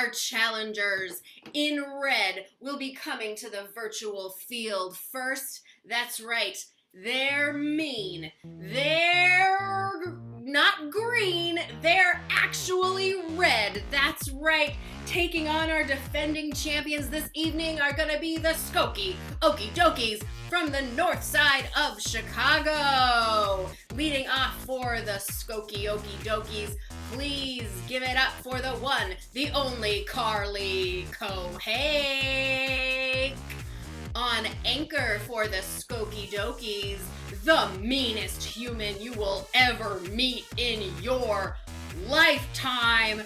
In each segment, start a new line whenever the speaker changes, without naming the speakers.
our challengers in red will be coming to the virtual field first. That's right. They're mean. They're not green. They're actually red. That's right. Taking on our defending champions this evening are going to be the Skokie, Okie Dokies from the north side of Chicago. Leading off for the Skokie, Okie Dokies, please give it up for the one, the only Carly Kohake. On anchor for the Skokie Dokies, the meanest human you will ever meet in your lifetime.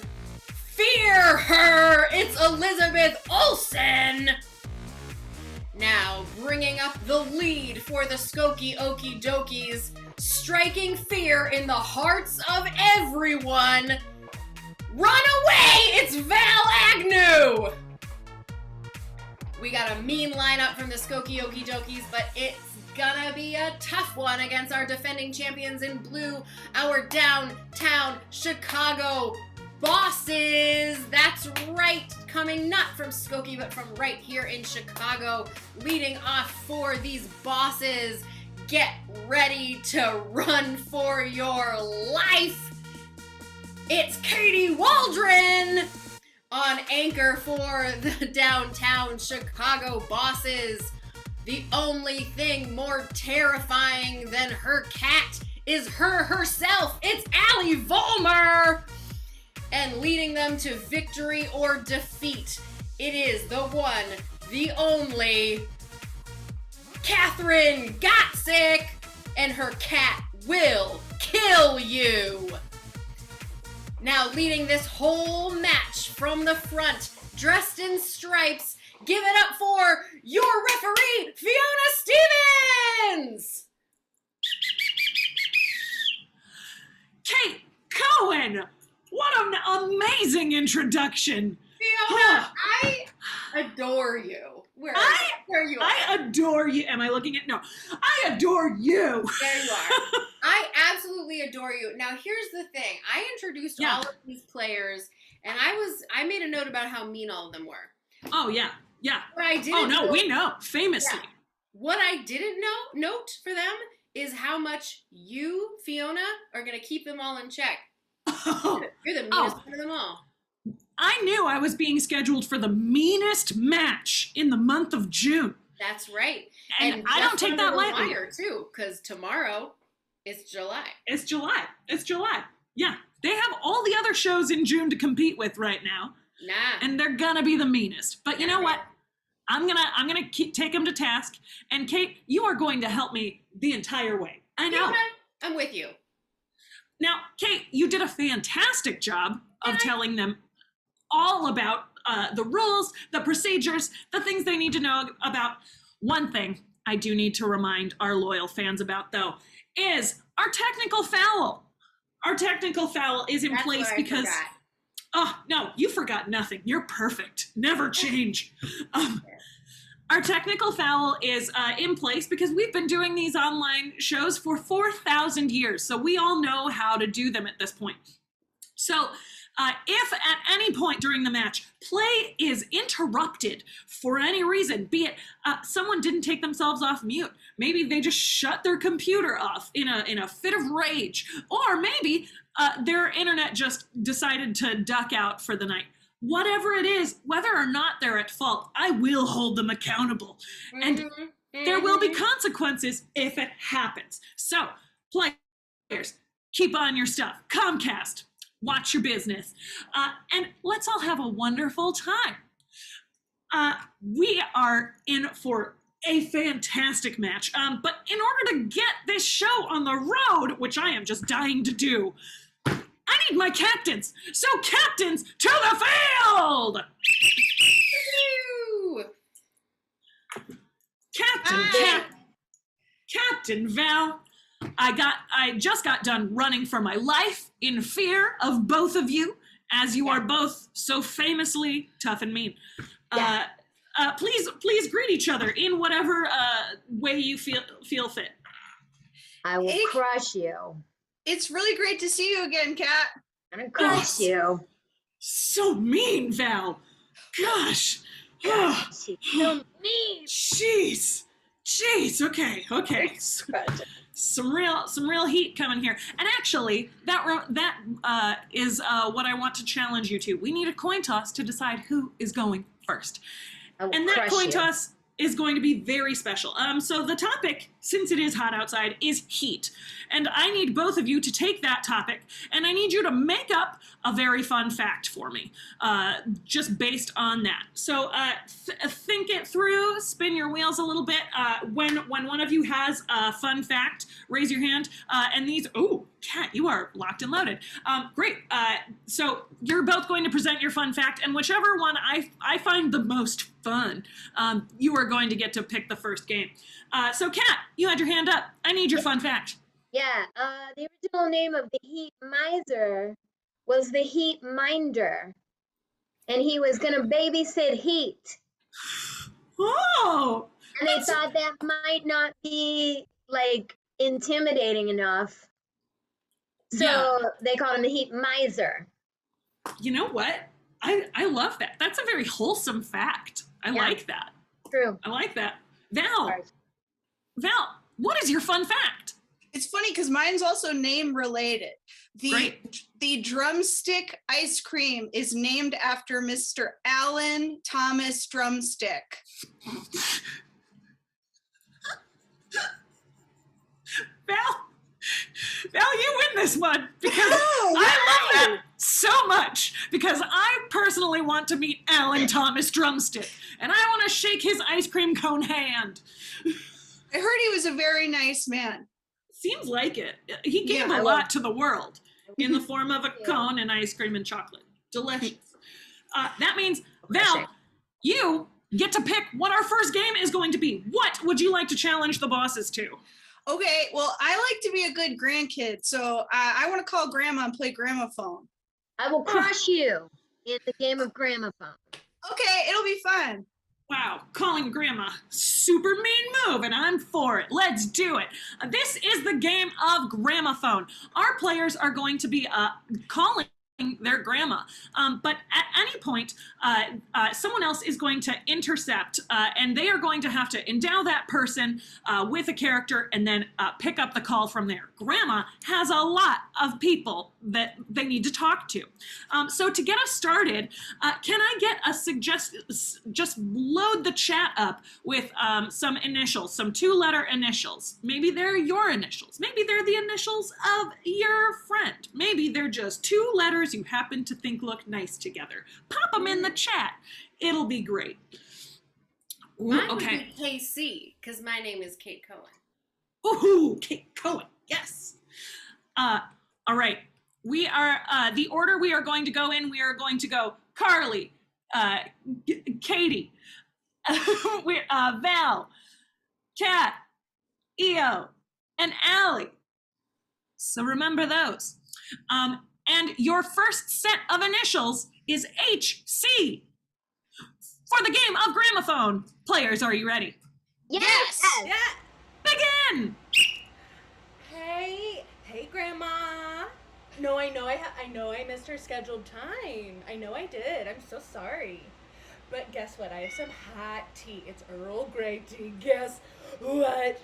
Fear her! It's Elizabeth Olson! Now, bringing up the lead for the Skokie Okie Dokies, striking fear in the hearts of everyone. Run away! It's Val Agnew! We got a mean lineup from the Skokie Okie Dokies, but it's gonna be a tough one against our defending champions in blue, our downtown Chicago bosses. That's right, coming not from Skokie, but from right here in Chicago, leading off for these bosses. Get ready to run for your life. It's Katie Waldron! On anchor for the downtown Chicago bosses. The only thing more terrifying than her cat is her herself. It's Allie Vollmer! And leading them to victory or defeat, it is the one, the only, Catherine Gotsick! And her cat will kill you! Now leading this whole match from the front, dressed in stripes, give it up for your referee, Fiona Stevens!
Kate Cohen! What an amazing introduction!
Fiona, I adore you. Where are you?
I adore you. Am I looking at? No. I adore you.
There you are. I absolutely adore you. Now, here's the thing. I introduced all of these players, and I made a note about how mean all of them were.
Oh, yeah. Yeah.
What I didn't
we know. Famously.
Yeah. What I didn't note for them is how much you, Fiona, are going to keep them all in check.
Oh.
You're the meanest one of them all.
I knew I was being scheduled for the meanest match in the month of June.
That's right.
And I don't take that lightly.
Too, because tomorrow is July.
It's July. Yeah. They have all the other shows in June to compete with right now.
Nah.
And they're gonna be the meanest. But you know what? I'm gonna take them to task. And Kate, you are going to help me the entire way. I know.
Fiona, I'm with you.
Now, Kate, you did a fantastic job of telling them all about the rules, the procedures, the things they need to know about. One thing I do need to remind our loyal fans about, though, is our technical foul. Our technical foul is in place because... Oh, no, you forgot nothing. You're perfect. Never change. Our technical foul is in place because we've been doing these online shows for 4,000 years, so we all know how to do them at this point. So if at any point during the match play is interrupted for any reason, be it someone didn't take themselves off mute, maybe they just shut their computer off in a fit of rage, or maybe their internet just decided to duck out for the night. Whatever it is, whether or not they're at fault, I will hold them accountable. And there will be consequences if it happens. So, players, keep on your stuff. Comcast, watch your business. And let's all have a wonderful time. We are in for a fantastic match. But in order to get this show on the road, which I am just dying to do, I need my captains. So captains to the field! Captain Val, I just got done running for my life in fear of both of you, as you are both so famously tough and mean. Please greet each other in whatever way you feel fit.
I will crush you.
It's really great to see you again, Kat.
I'm gonna crush you.
So mean, Val. Gosh.
God, she's so mean.
Jeez. Okay. Some real heat coming here. And actually, that is what I want to challenge you to. We need a coin toss to decide who is going first. And that coin toss is going to be very special. So the topic, since it is hot outside, is heat. And I need both of you to take that topic, and I need you to make up a very fun fact for me, just based on that. So think it through, spin your wheels a little bit. When one of you has a fun fact, raise your hand. And these, Kat, you are locked and loaded. Great. So you're both going to present your fun fact, and whichever one I find the most fun, you are going to get to pick the first game. So Kat, you had your hand up. I need your fun fact.
Yeah, the original name of the heat miser was the heat minder. And he was going to babysit heat.
Oh!
And they thought that might not be, like, intimidating enough. So they called him the heat miser.
You know what? I love that. That's a very wholesome fact. I like that.
True.
I like that. Val, what is your fun fact?
It's funny because mine's also name related. The drumstick ice cream is named after Mr. Allen Thomas Drumstick.
Val, you win this one because I love that so much because I personally want to meet Allen Thomas Drumstick and I want to shake his ice cream cone hand.
I heard he was a very nice man.
Seems like it. He gave a lot to the world in the form of a cone and ice cream and chocolate. Delicious. That means, Val, you get to pick what our first game is going to be. What would you like to challenge the bosses to?
Okay, well, I like to be a good grandkid, so I want to call Grandma and play Gramophone.
I will crush you in the game of Gramophone.
Okay, it'll be fun.
Wow, calling Grandma, super mean move, and I'm for it. Let's do it. This is the game of Gramophone. Our players are going to be calling their grandma, but at any point, someone else is going to intercept, and they are going to have to endow that person with a character and then pick up the call from there. Grandma has a lot of people that they need to talk to. So to get us started, can I get a suggestion? Just load the chat up with some initials, some 2-letter initials. Maybe they're your initials. Maybe they're the initials of your friend. Maybe they're just 2 letters you happen to think look nice together. Pop them in the chat. It'll be great.
Mine would be KC, because my name is Kate Cohen.
Ooh, Kate Cohen, yes. All right, we are, the order we are going to go in, we are going to go Carly, Katie, Val, Kat, Eo, and Allie. So remember those. And your first set of initials is HC. For the game of Gramophone. Players, are you ready?
Yes!
Yeah.
Begin!
Hey, Grandma. No, I know I missed our scheduled time. I know I did. I'm so sorry. But guess what? I have some hot tea. It's Earl Grey tea. Guess what?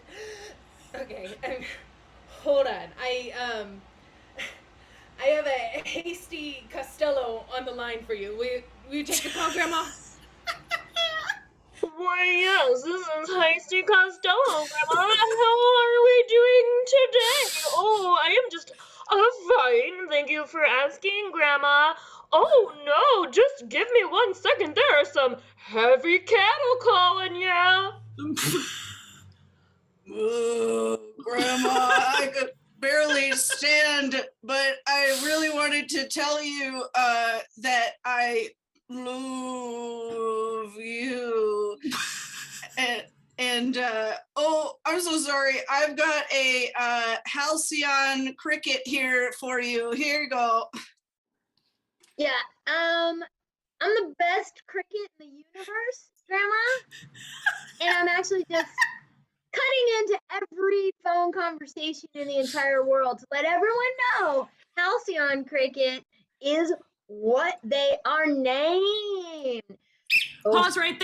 Okay, hold on. I have a hasty Costello on the line for you. Will you take the call, Grandma?
Why, yes, this is Hasty Costello, Grandma. How are we doing today? Oh, I am just fine. Thank you for asking, Grandma. Oh, no, just give me 1 second. There are some heavy cattle calling, yeah.
Grandma, I could barely stand, but I really wanted to tell you that I love you. And I'm so sorry. I've got a halcyon cricket here for you. Here you go.
Yeah, I'm the best cricket in the universe, Grandma. And I'm actually just cutting into every phone conversation in the entire world to let everyone know Halcyon cricket is what they are named. Oh.
Pause right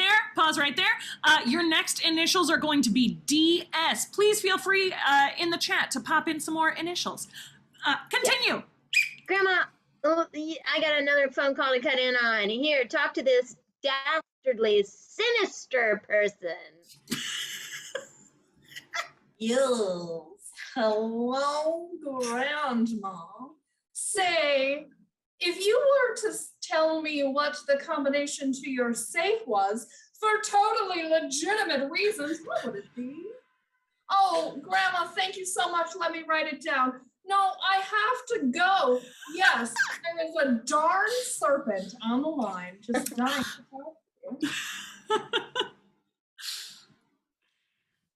there. Your next initials are going to be DS. Please feel free in the chat to pop in some more initials. Continue.
Grandma, I got another phone call to cut in on. Here, talk to this dastardly, sinister person.
Yes. Hello, Grandma. Say, if you were to tell me what the combination to your safe was for totally legitimate reasons, what would it be? Oh, Grandma, thank you so much. Let me write it down. No, I have to go. Yes, there is a darn serpent on the line just dying to talk to you.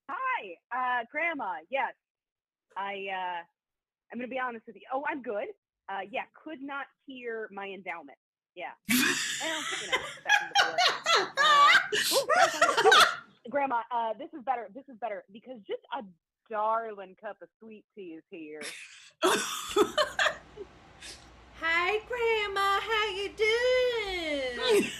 Hi, Grandma. Yes, I'm gonna be honest with you. Oh, I'm good. Yeah, could not hear my endowment. Yeah. Well, Grandma, this is better. This is better because just a darling cup of sweet tea is here.
Hi, Grandma. How you doing?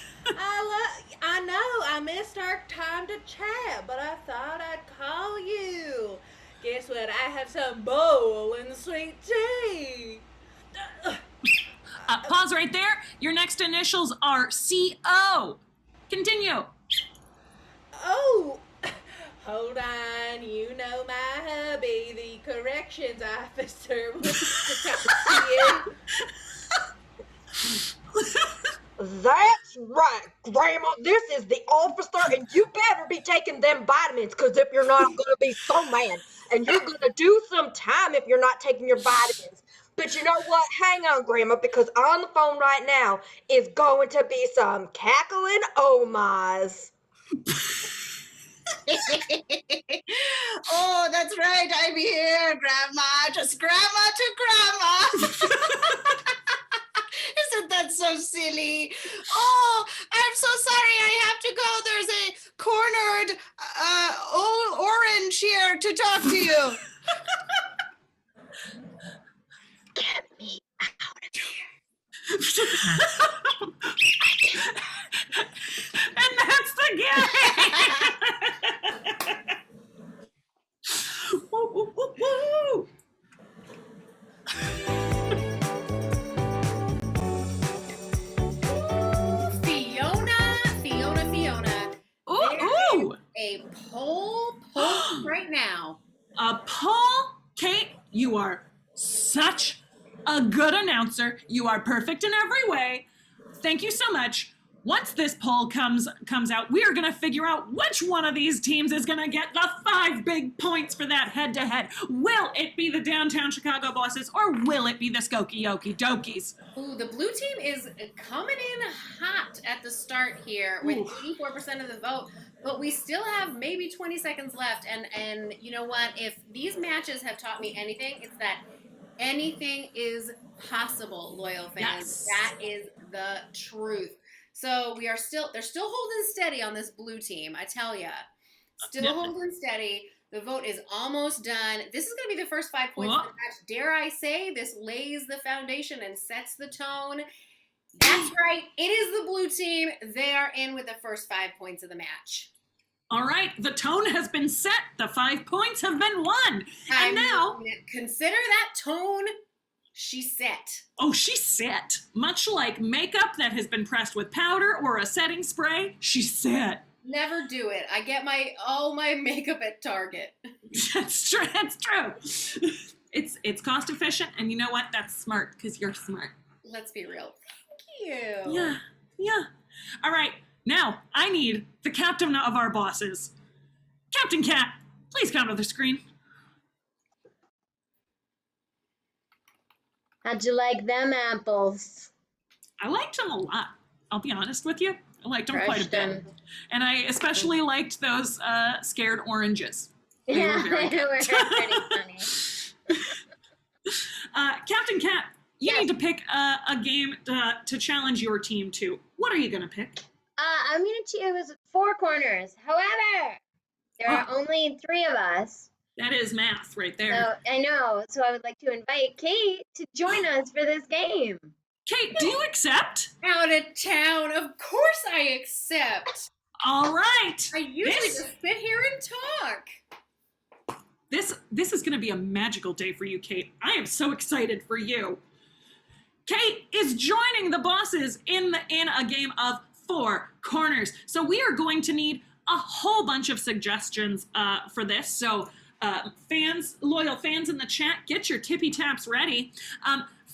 I know I missed our time to chat, but I thought I'd call you. Guess what? I have some boiling sweet tea.
Pause right there. Your next initials are CO. Continue.
Oh, hold on. You know my hubby, the corrections officer, wants to talk to you.
That's right, Grandma. This is the officer, and you better be taking them vitamins, because if you're not, I'm going to be so mad. And you're going to do some time if you're not taking your vitamins. But you know what? Hang on, Grandma, because on the phone right now is going to be some cackling oh-my's.
Oh, that's right. I'm here, Grandma. Just Grandma to Grandma. Isn't that so silly? Oh, I'm so sorry. I have to go. There's a cornered old orange here to talk to you.
Get me out of here.
And that's the game. Woo, woo, woo, woo.
Fiona.
Ooh.
A poll right now.
A poll? Kate, you are such a good announcer. You are perfect in every way. Thank you so much. Once this poll comes out, we are going to figure out which one of these teams is going to get the 5 big points for that head-to-head. Will it be the downtown Chicago bosses, or will it be the Skokie Dokies?
Ooh, the blue team is coming in hot at the start here with 84% of the vote, but we still have maybe 20 seconds left. And you know what? If these matches have taught me anything, it's that anything is possible, loyal fans.
Yes.
That is the truth. So they're still holding steady on this blue team, I tell ya. Still holding steady. The vote is almost done. This is going to be the first 5 points of the match. Dare I say, this lays the foundation and sets the tone. That's right. It is the blue team. They are in with the first 5 points of the match.
All right. The tone has been set. The 5 points have been won. And now,
consider that tone. She's set.
Oh, she's set. Much like makeup that has been pressed with powder or a setting spray, she's set.
Never do it. I get all my makeup at Target.
That's true. That's true. It's cost efficient, and you know what? That's smart because you're smart.
Let's be real. Thank you.
Yeah. All right. Now I need the captain of our bosses, Captain Cat. Please come to the screen.
How'd you like them apples?
I liked them a lot. I'll be honest with you. I liked them quite a
Crushed
bit.
them.
And I especially liked those scared oranges. They
Yeah,
were very
they
good.
were pretty funny.
Captain Cat, you
Yes.
need to pick a game to challenge your team to. What are you going to pick?
I'm gonna choose 4 corners. However, there are only 3 of us.
That is math right there.
So I know. So I would like to invite Kate to join us for this game.
Kate, do you accept?
Out of town. Of course I accept.
All right.
I usually just sit here and talk.
This is going to be a magical day for you, Kate. I am so excited for you. Kate is joining the bosses in a game of 4 corners. So we are going to need a whole bunch of suggestions for this. So loyal fans in the chat, get your tippy taps ready.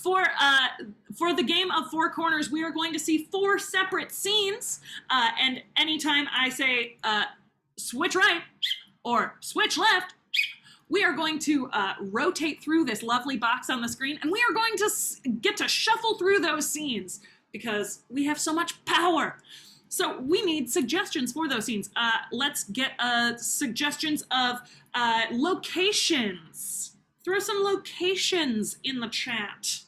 For the game of 4 corners, we are going to see 4 separate scenes. And anytime I say switch right or switch left, we are going to rotate through this lovely box on the screen, and we are going to get to shuffle through those scenes because we have so much power. So we need suggestions for those scenes. Let's get suggestions of locations. Throw some locations in the chat.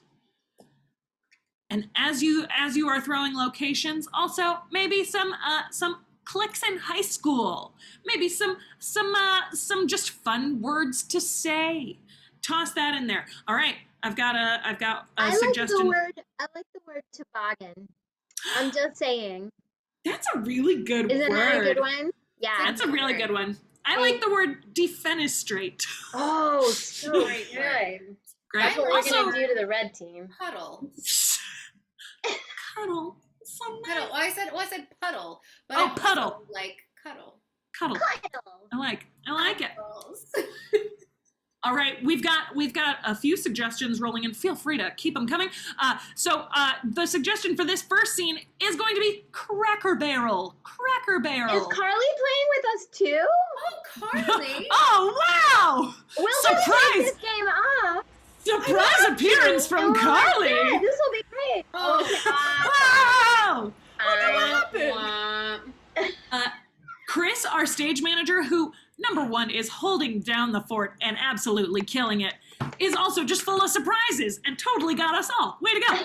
And as you are throwing locations, also maybe some cliques in high school, maybe some just fun words to say. Toss that in there. All right, I've got a suggestion.
I like the word toboggan. I'm just saying.
That's a really good word.
Isn't that a good one? Yeah.
That's a really good one. I like the word defenestrate.
Oh, so good.
Great.
That's what we're gonna do to the red team.
Puddle.
Cuddle. So nice.
Puddle. I said puddle. But
Oh,
I also
puddle.
like cuddle.
Cuddle.
Cuddle.
I like it.
Cuddles.
All right, we've got a few suggestions rolling in. Feel free to keep them coming. So the suggestion for this first scene is going to be Cracker Barrel. Cracker Barrel.
Is Carly playing with us too?
Oh, Carly.
Oh, wow!
We'll
Surprise!
finish this game off.
Surprise appearance from Carly!
Yeah, this will be great.
Wow!
What happened?
Chris, our stage manager, who, number one, is holding down the fort and absolutely killing it, is also just full of surprises and totally got us all. Way to go.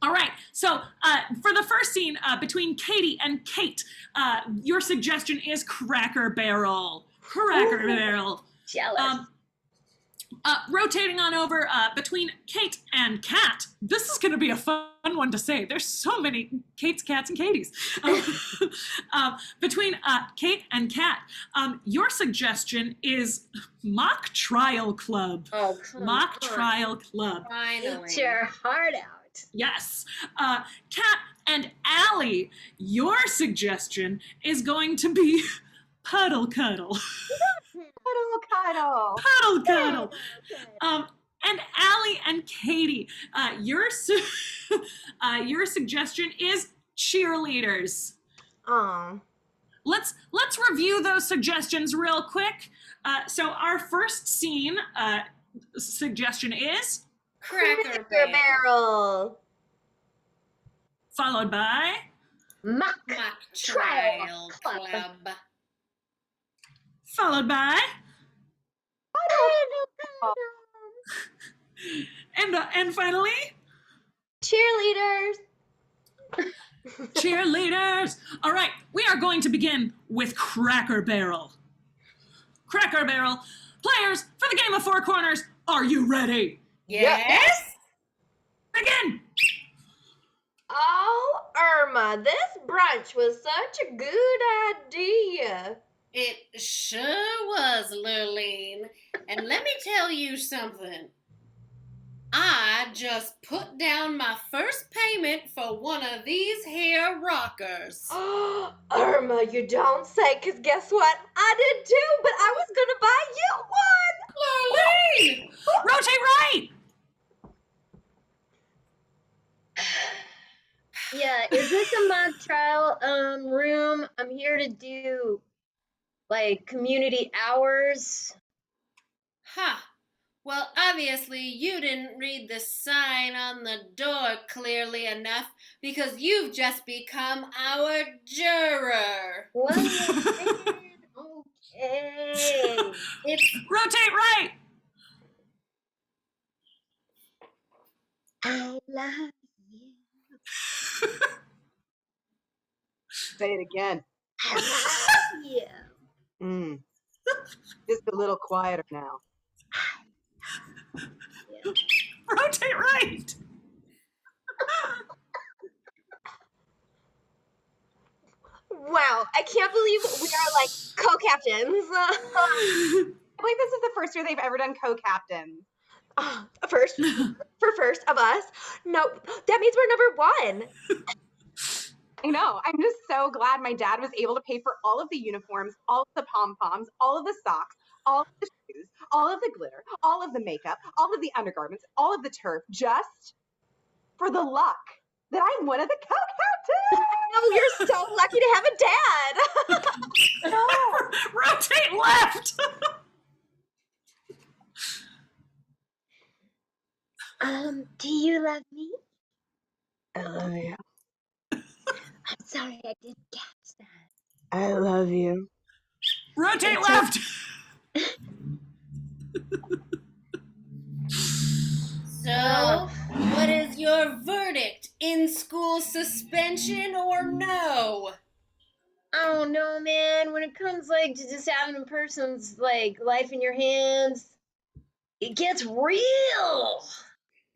All right, so for the first scene between Katie and Kate, your suggestion is Cracker Barrel. Cracker Barrel.
Jealous.
Rotating on over between Kate and Kat. This is going to be a fun one to say. There's so many Kates, Kats, and Katies. Between Kate and Kat, your suggestion is Mock Trial Club.
Oh,
Mock Trial Club.
Finally.
Get your heart out.
Yes. Kat and Allie, your suggestion is going to be Puddle Cuddle.
Cuddle.
Puddle Cuddle. And Allie and Katie, your suggestion is cheerleaders.
Aw.
Let's review those suggestions real quick. So our first scene suggestion is
Cracker
Barrel.
followed by
Mock
Trial Club.
followed by and finally
Cheerleaders.
cheerleaders. All right, we are going to begin with Cracker Barrel. Cracker Barrel. Players, for the game of 4 corners, are you ready?
Yes?
Begin!
Oh, Irma, this brunch was such a good idea.
It sure was, Lurleen. And let me tell you something. I just put down my first payment for one of these here rockers.
Oh, Irma, you don't say, because guess what? I did too, but I was going to buy you one.
Lurleen!
Rotate right!
Yeah, is this a mock trial room? I'm here to do, like, community hours.
Ha! Well, obviously you didn't read the sign on the door clearly enough because you've just become our juror.
What? Okay.
It's
Rotate right!
I love you.
Say it again.
I love you.
Just a little quieter now.
Rotate right!
believe we are like co-captains.
I believe this is the first year they've ever done co-captains.
First of us. No, that means we're number 1.
I know. I'm just so glad my dad was able to pay for all of the uniforms, all of the pom-poms, all of the socks, all of the shoes, all of the glitter, all of the makeup, all of the undergarments, all of the turf, just for the luck that I'm one of the co-captains.
Oh, you're so lucky to have a dad.
Rotate left.
Do you love me?
I love you.
I'm sorry I didn't catch that.
I love you.
Rotate left.
So, what is your verdict? In-school suspension or no?
Oh no, man. When it comes like to just having a person's like life in your hands, it gets real.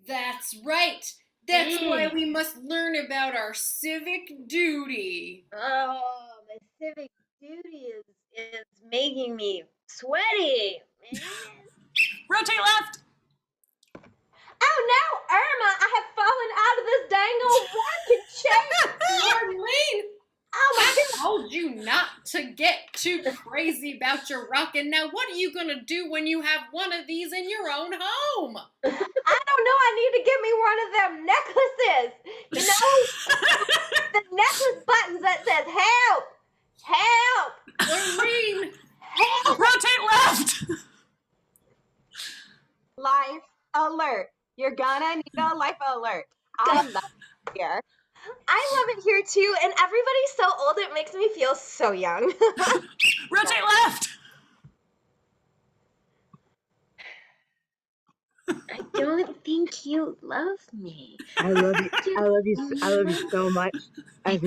That's right. That's why we must learn about our civic duty.
Oh, my civic duty is making me sweaty, man.
Rotate left.
Oh no, Irma, I have fallen out of this dang old rocking chair.
Marlene!
Oh my
I told you not to get too crazy about your rockin'. Now, what are you gonna do when you have one of these in your own home?
I don't know, I need to get me one of them necklaces. You know, the necklace buttons that says help, help,
Marlene!
help.
Rotate left.
Life alert. You're gonna need a life alert. I love it here.
I love it here too, and everybody's so old it makes me feel so young.
Rotate left.
I don't think you love me.
I love you. I love you. I love you so much. I've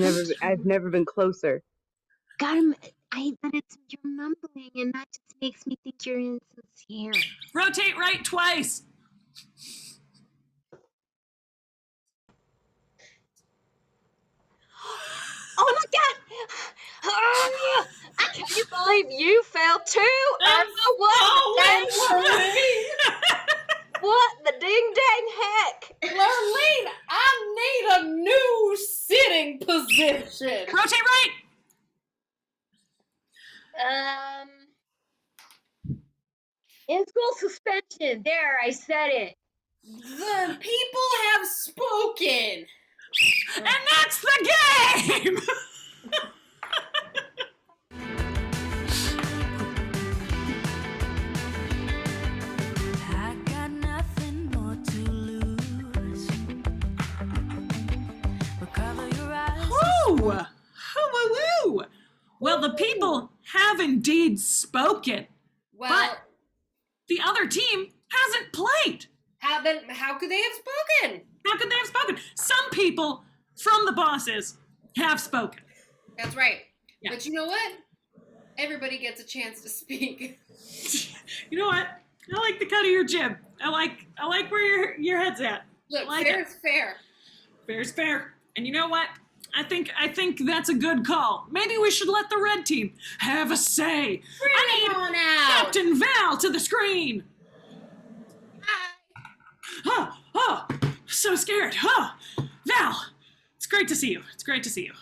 never been closer.
But you're mumbling, and that just makes me think you're insincere.
Rotate right twice.
Oh my god! I can't believe you fell too! What the ding dang heck?
Marlene, I need a new sitting position.
Rotate right.
In-school suspension. There, I said it.
The people have spoken.
And that's the game!
I got nothing more to lose. Recover your eyes.
Woo! Hoo-woo-woo! Well, the people have indeed spoken,
Well,
but the other team hasn't played.
how could they have spoken?
How could they have spoken? Some people from the bosses have spoken.
That's right.
Yeah.
But you know what? Everybody gets a chance to speak.
You know what? I like the cut of your jib. I like where your head's at.
Look,
like
fair
it.
is fair.
Fair's fair. And you know what? I think that's a good call. Maybe we should let the red team have a say.
Bring it on out.
Captain Val to the screen. Oh, so scared. Oh, Val, it's great to see you. It's great to see you.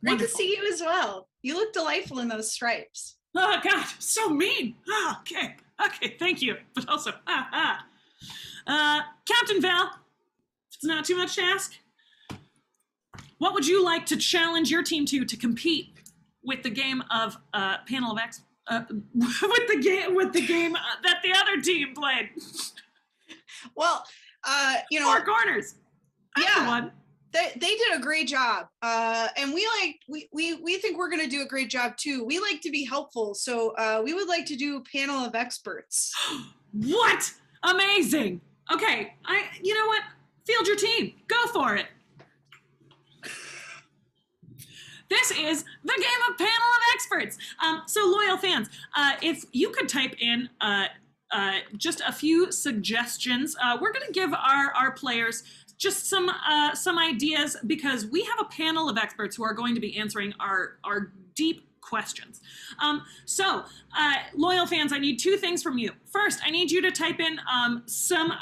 Great
Wonderful.
to see you as well. You look delightful in those stripes.
Oh, God, so mean. Oh, okay, thank you. But also, Captain Val, if it's not too much to ask, what would you like to challenge your team to compete with the game of panel of X? With the game that the other team played.
Well,
Four corners.
Yeah.
One.
They did a great job, and we think we're going to do a great job too. We like to be helpful, so we would like to do a panel of experts.
What? Amazing. Okay, you know what? Field your team. Go for it. This is the game of panel of experts. So loyal fans, if you could type in just a few suggestions, we're going to give our players just some ideas because we have a panel of experts who are going to be answering our deep questions. So, loyal fans, I need 2 things from you. First, I need you to type in some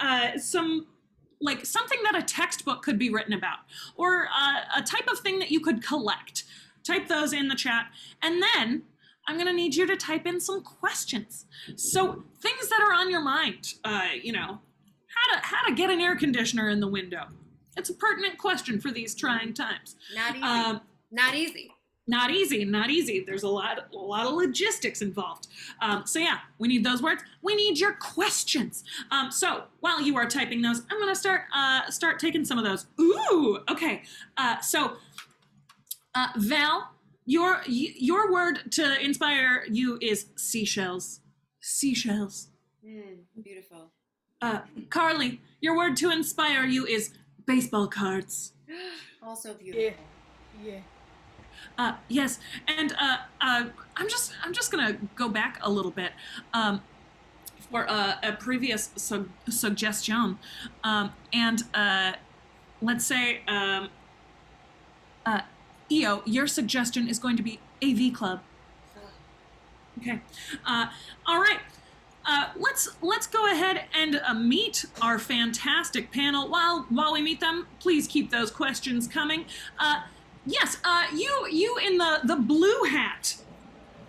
like something that a textbook could be written about, or a type of thing that you could collect. Type those in the chat. And then I'm gonna need you to type in some questions. So things that are on your mind, how to get an air conditioner in the window. It's a pertinent question for these trying times.
Not easy. Not easy.
Not easy, not easy. There's a lot of logistics involved. So yeah, we need those words. We need your questions. So while you are typing those, I'm gonna start taking some of those. Ooh, okay. So Val, your word to inspire you is seashells. Seashells.
Beautiful.
Carly, your word to inspire you is baseball cards.
Also beautiful.
Yeah.
Yes, and I'm just gonna go back a little bit for a previous suggestion, and let's say Io, your suggestion is going to be AV Club. Okay, all right. Let's go ahead and meet our fantastic panel. While we meet them, please keep those questions coming. Yes, you in the blue hat.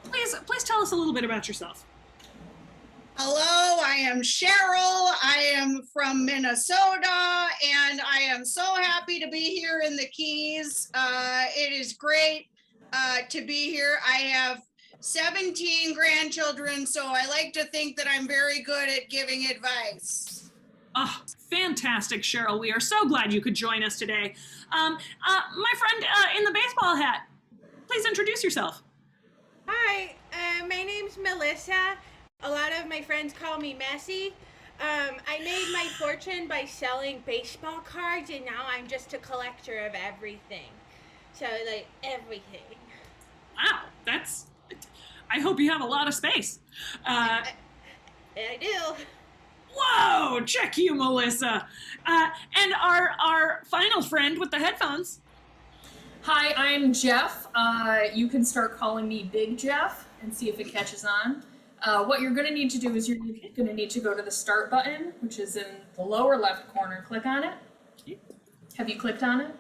Please tell us a little bit about yourself.
Hello, I am Cheryl. I am from Minnesota, and I am so happy to be here in the Keys. It is great to be here. I have 17 grandchildren, so I like to think that I'm very good at giving advice.
Oh, fantastic, Cheryl. We are so glad you could join us today. My friend in the baseball hat, please introduce yourself.
Hi, my name's Melissa. A lot of my friends call me Messi. I made my fortune by selling baseball cards, and now I'm just a collector of everything. So, like, everything.
Wow, I hope you have a lot of space.
I do.
Whoa, check you, Melissa. And our final friend with the headphones.
Hi, I'm Jeff. You can start calling me Big Jeff and see if it catches on. What you're going to need to do is you're going to need to go to the start button, which is in the lower left corner. Click on it. Have you clicked on it?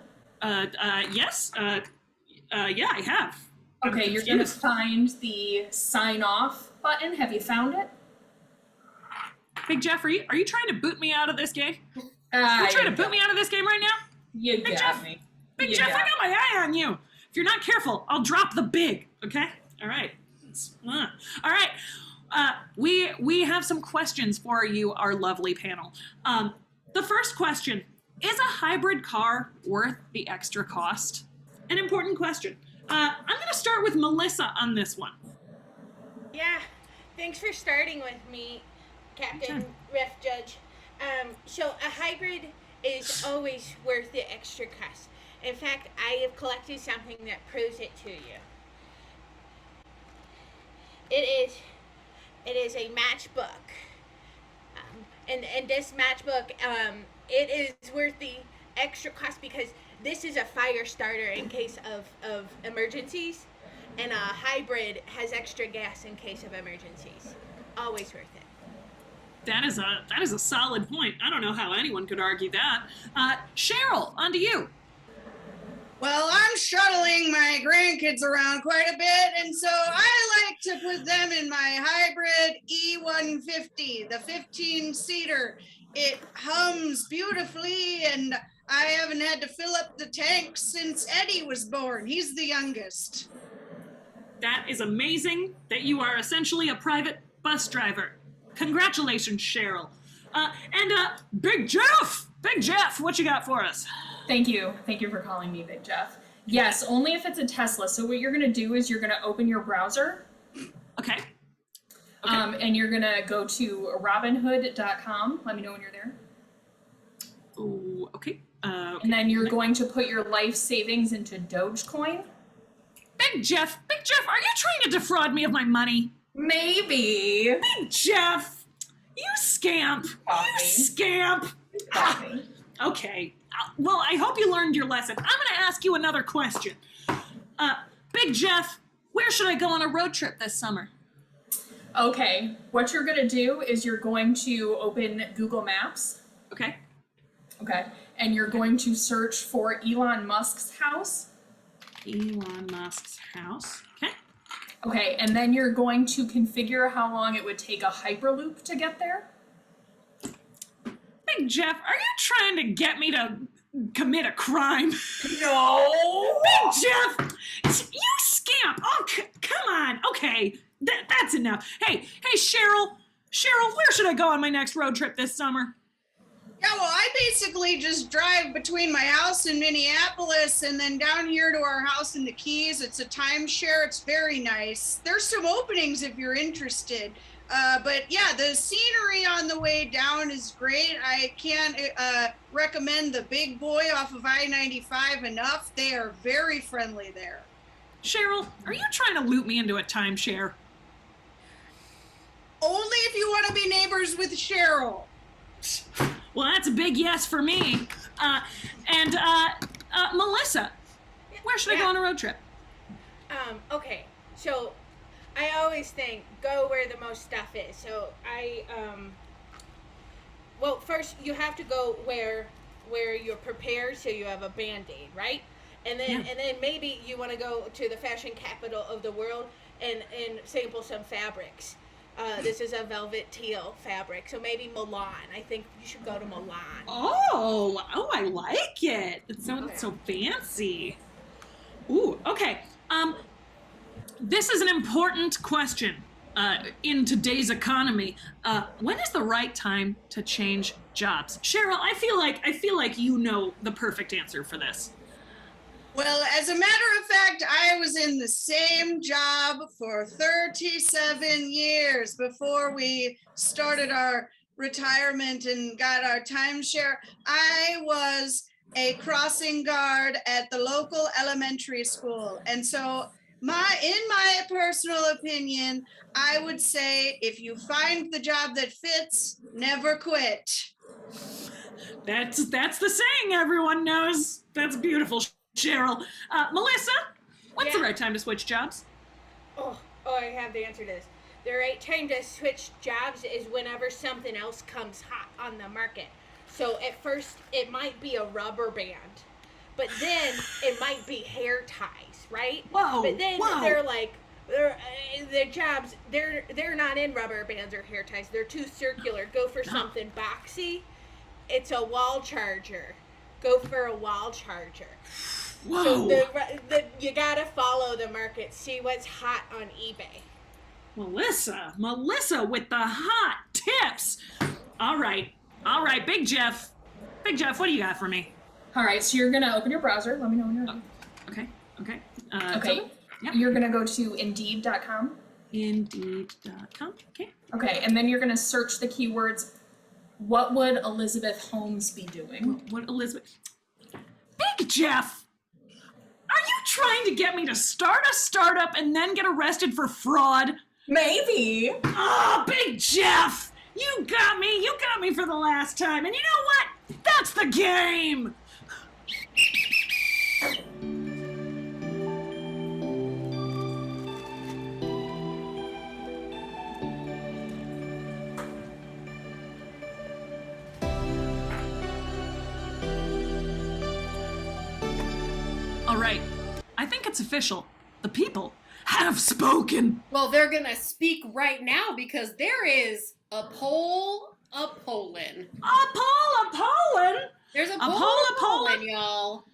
Yes. Yeah, I have.
Okay, you're going to find the sign off button. Have you found it?
Big Jeff, are you trying to boot me out of this game? You're trying to boot me out of this game right now?
You
Big
got
Jeff,
me.
Big Jeff, I got my eye on you. If you're not careful, I'll drop the big, okay? All right. All right. We have some questions for you, our lovely panel. The first question, is a hybrid car worth the extra cost? An important question. I'm going to start with Melissa on this one.
Yeah, thanks for starting with me, Captain Ref Judge. So a hybrid is always worth the extra cost. In fact, I have collected something that proves it to you. It is a matchbook. And this matchbook, it is worth the extra cost because this is a fire starter in case of emergencies, and a hybrid has extra gas in case of emergencies. Always worth it.
That is a solid point. I don't know how anyone could argue that. Cheryl, on to you.
Well, I'm shuttling my grandkids around quite a bit, and so I like to put them in my hybrid E150, the 15-seater. It hums beautifully, and I haven't had to fill up the tank since Eddie was born. He's the youngest.
That is amazing that you are essentially a private bus driver. Congratulations, Cheryl. And Big Jeff! Big Jeff, what you got for us?
Thank you. Thank you for calling me Big Jeff. Yes, only if it's a Tesla. So what you're going to do is you're going to open your browser.
Okay.
And you're going to go to robinhood.com. Let me know when you're there.
Ooh, okay.
And then you're going to put your life savings into Dogecoin.
Big Jeff, are you trying to defraud me of my money?
Maybe.
Big Jeff, you scamp. You scamp. Okay. Well, I hope you learned your lesson. I'm going to ask you another question. Big Jeff, where should I go on a road trip this summer?
Okay, what you're gonna do is you're going to open Google Maps.
Okay.
Okay, and you're going to search for Elon Musk's house.
Elon Musk's house. Okay.
Okay, and then you're going to configure how long it would take a Hyperloop to get there.
Big Jeff, are you trying to get me to commit a crime?
No!
Big Jeff! You scamp! Oh, come on. Okay, that's enough. Hey, Cheryl, where should I go on my next road trip this summer?
Yeah, well, I basically just drive between my house in Minneapolis and then down here to our house in the Keys. It's a timeshare. It's very nice. There's some openings if you're interested. But yeah, the scenery on the way down is great. I can't recommend the Big Boy off of I-95 enough. They are very friendly there.
Cheryl, are you trying to loop me into a timeshare?
Only if you want to be neighbors with Cheryl.
Well, that's a big yes for me. And Melissa, where should I go on a road trip?
Okay, so I always think go where the most stuff is. So well, first you have to go where you're prepared, so you have a Band-Aid, right? And then maybe you want to go to the fashion capital of the world and sample some fabrics. This is a velvet teal fabric, so maybe Milan. I think you should go to Milan.
Oh, I like it. It sounds so fancy. Ooh, okay. This is an important question in today's economy. When is the right time to change jobs? Cheryl, I feel like you know the perfect answer for this.
Well, as a matter of fact, I was in the same job for 37 years before we started our retirement and got our timeshare. I was a crossing guard at the local elementary school. And so in my personal opinion, I would say if you find the job that fits, never quit.
That's the saying everyone knows. That's beautiful, Cheryl. Melissa, when's the right time to switch jobs?
Oh, I have the answer to this. The right time to switch jobs is whenever something else comes hot on the market. So at first it might be a rubber band, but then it might be hair ties, right?
Whoa!
But then
whoa.
they're like, the jobs, they're not in rubber bands or hair ties. They're too circular. Go for something boxy. It's a wall charger. Go for a wall charger.
Whoa.
So you gotta follow the market. See what's hot on eBay.
Melissa with the hot tips. All right, Big Jeff, what do you got for me?
All right, so you're gonna open your browser. Let me know when you're ready.
Okay.
Okay.
Yep.
You're gonna go to Indeed.com.
Indeed.com. Okay.
Okay, and then you're gonna search the keywords. What would Elizabeth Holmes be doing?
What Elizabeth? Big Jeff, are you trying to get me to start a startup and then get arrested for fraud?
Maybe.
Oh, Big Jeff, you got me for the last time. And you know what? That's the game. All right, I think it's official. The people have spoken.
Well, they're gonna speak right now because there is a poll a-pollin'.
A-pollin'?
There's a poll a-pollin', y'all.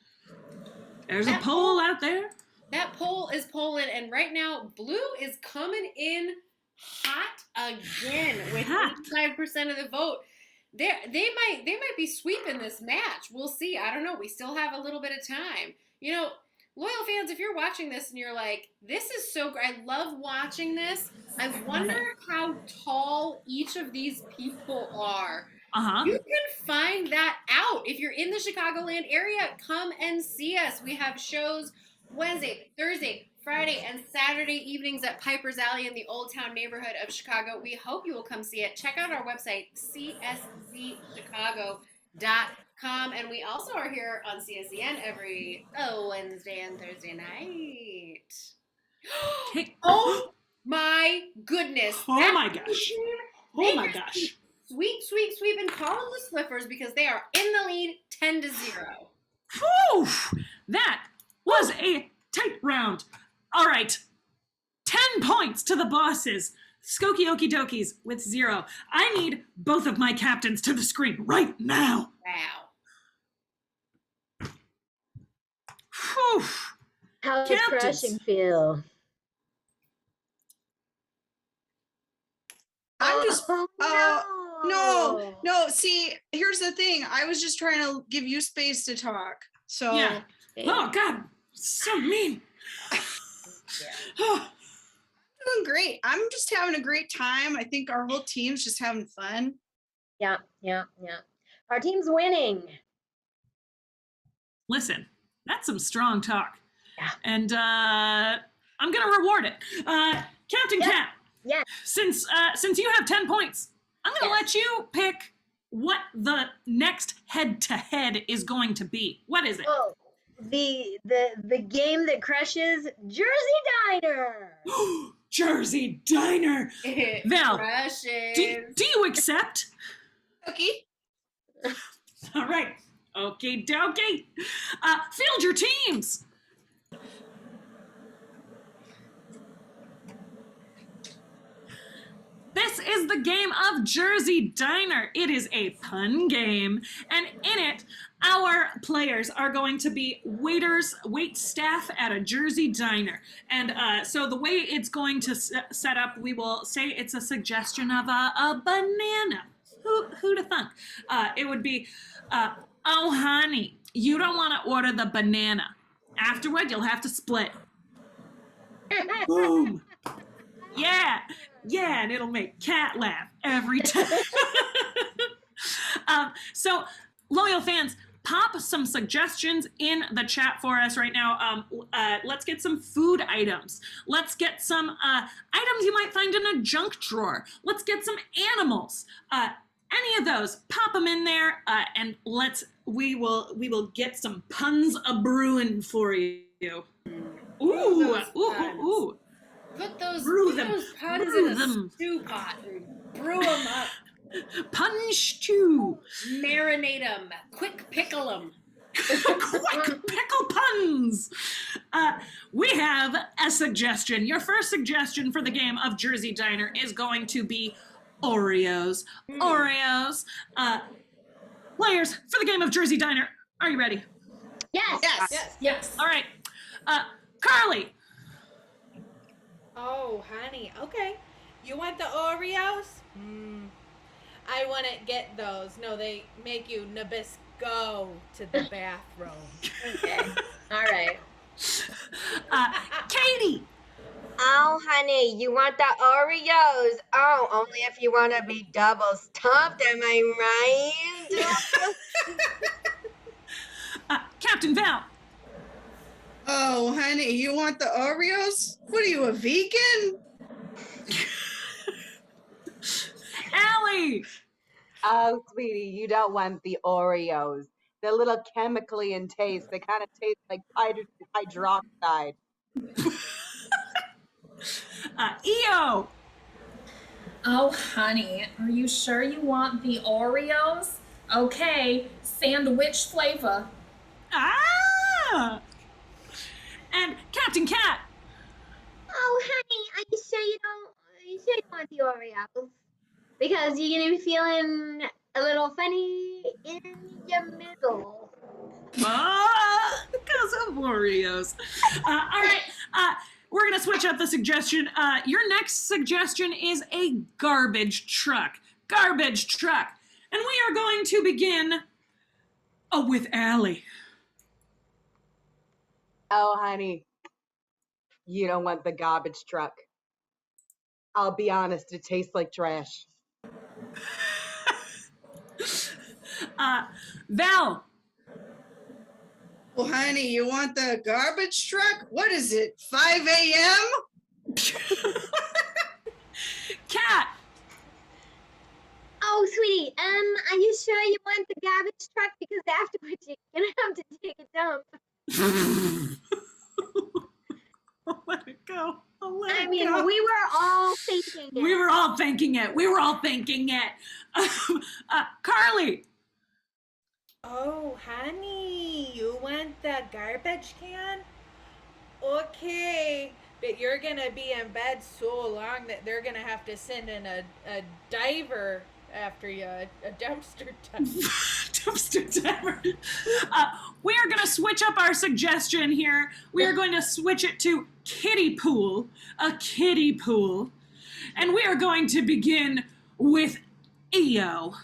There's a poll out there.
That poll is polling, and right now, Blue is coming in hot again with 85% of the vote. They might be sweeping this match. We'll see. I don't know. We still have a little bit of time. You know, loyal fans, if you're watching this and you're like, this is so great. I love watching this. I wonder how tall each of these people are. You can find that out. If you're in the Chicagoland area, come and see us. We have shows Wednesday, Thursday, Friday, and Saturday evenings at Piper's Alley in the Old Town neighborhood of Chicago. We hope you will come see it. Check out our website, cscchicago.com. And we also are here on CSCN every Wednesday and Thursday night.
Okay.
Oh my goodness.
Oh
That
my gosh.
team,
Oh
they
my
just
gosh.
keep sweep, and calling the Swiffers because they are in the lead 10-0.
Whew! That was a tight round. All right. 10 points to the bosses. Skokie Okie Dokies with 0. I need both of my captains to the screen right now.
Wow.
Whew.
How does
Captains.
crashing feel?
I'm just
Oh,
no. See, here's the thing. I was just trying to give you space to talk. So
Yeah. Oh, God. So mean.
doing great. I'm just having a great time. I think our whole team's just having fun.
Yeah. Our team's winning.
Listen, that's some strong talk.
Yeah.
And I'm going to reward it. Captain Cat.
Yes.
Since you have 10 points, I'm going to let you pick what the next head-to-head is going to be. What is it?
Oh, the game that crushes Jersey Diner.
Jersey Diner.
It
Val,
crushes.
do you accept?
Okay.
All right. Okie dokie. Field your teams. This is the game of Jersey Diner. It is a pun game, and in it, our players are going to be wait staff at a Jersey Diner. And so the way it's going to set up, we will say it's a suggestion of a banana. Who'd have thunk? It would be, oh, honey, you don't want to order the banana. Afterward, you'll have to split. Boom. Yeah, and it'll make Cat laugh every time. So, loyal fans, pop some suggestions in the chat for us right now. Let's get some food items. Let's get some items you might find in a junk drawer. Let's get some animals. Any of those, pop them in there, and we will get some puns a brewing for you. Ooh.
Put those puns
Brew
in a
them.
stew pot and brew them up.
Pun stew.
Marinate them. Quick pickle them.
Quick pickle puns. We have a suggestion. Your first suggestion for the game of Jersey Diner is going to be Oreos. Oreos. Players, for the game of Jersey Diner, are you ready?
Yes.
All right. Carly.
Oh, honey. Okay. You want the Oreos? I want to get those. No, they make you Nabisco to the bathroom.
Okay. All right.
Katie.
Oh, honey, you want the Oreos? Oh, only if you want to be double stuffed, am I right?
Captain Val.
Oh, honey, you want the Oreos? What are you, a vegan?
Allie.
Oh, sweetie, you don't want the Oreos. They're a little chemically in taste. They kind of taste like hydroxide.
EO.
Oh, honey, are you sure you want the Oreos? Okay, sandwich flavor.
Ah! And Captain Cat.
Oh, honey, are you sure you want the Oreos? Because you're gonna be feeling a little funny in your middle.
Because of Oreos. All right. We're going to switch up the suggestion. Your next suggestion is a garbage truck. Garbage truck. And we are going to begin with Allie.
Oh, honey, you don't want the garbage truck. I'll be honest, it tastes like trash.
Val.
Well, honey, you want the garbage truck? What is it, 5 a.m.?
Cat.
Oh, sweetie, are you sure you want the garbage truck? Because afterwards you're gonna have to take a dump.
Oh my go. I'll let
I
it
mean,
go.
we were all thinking it.
We were all thinking it. We were all thinking it. Carly.
Oh, honey, you want the garbage can? Okay, but you're gonna be in bed so long that they're gonna have to send in a diver after you, a dumpster diver.
Dumpster diver. We are going to switch up our suggestion here. We are going to switch it to kiddie pool, a kiddie pool. And we are going to begin with EO.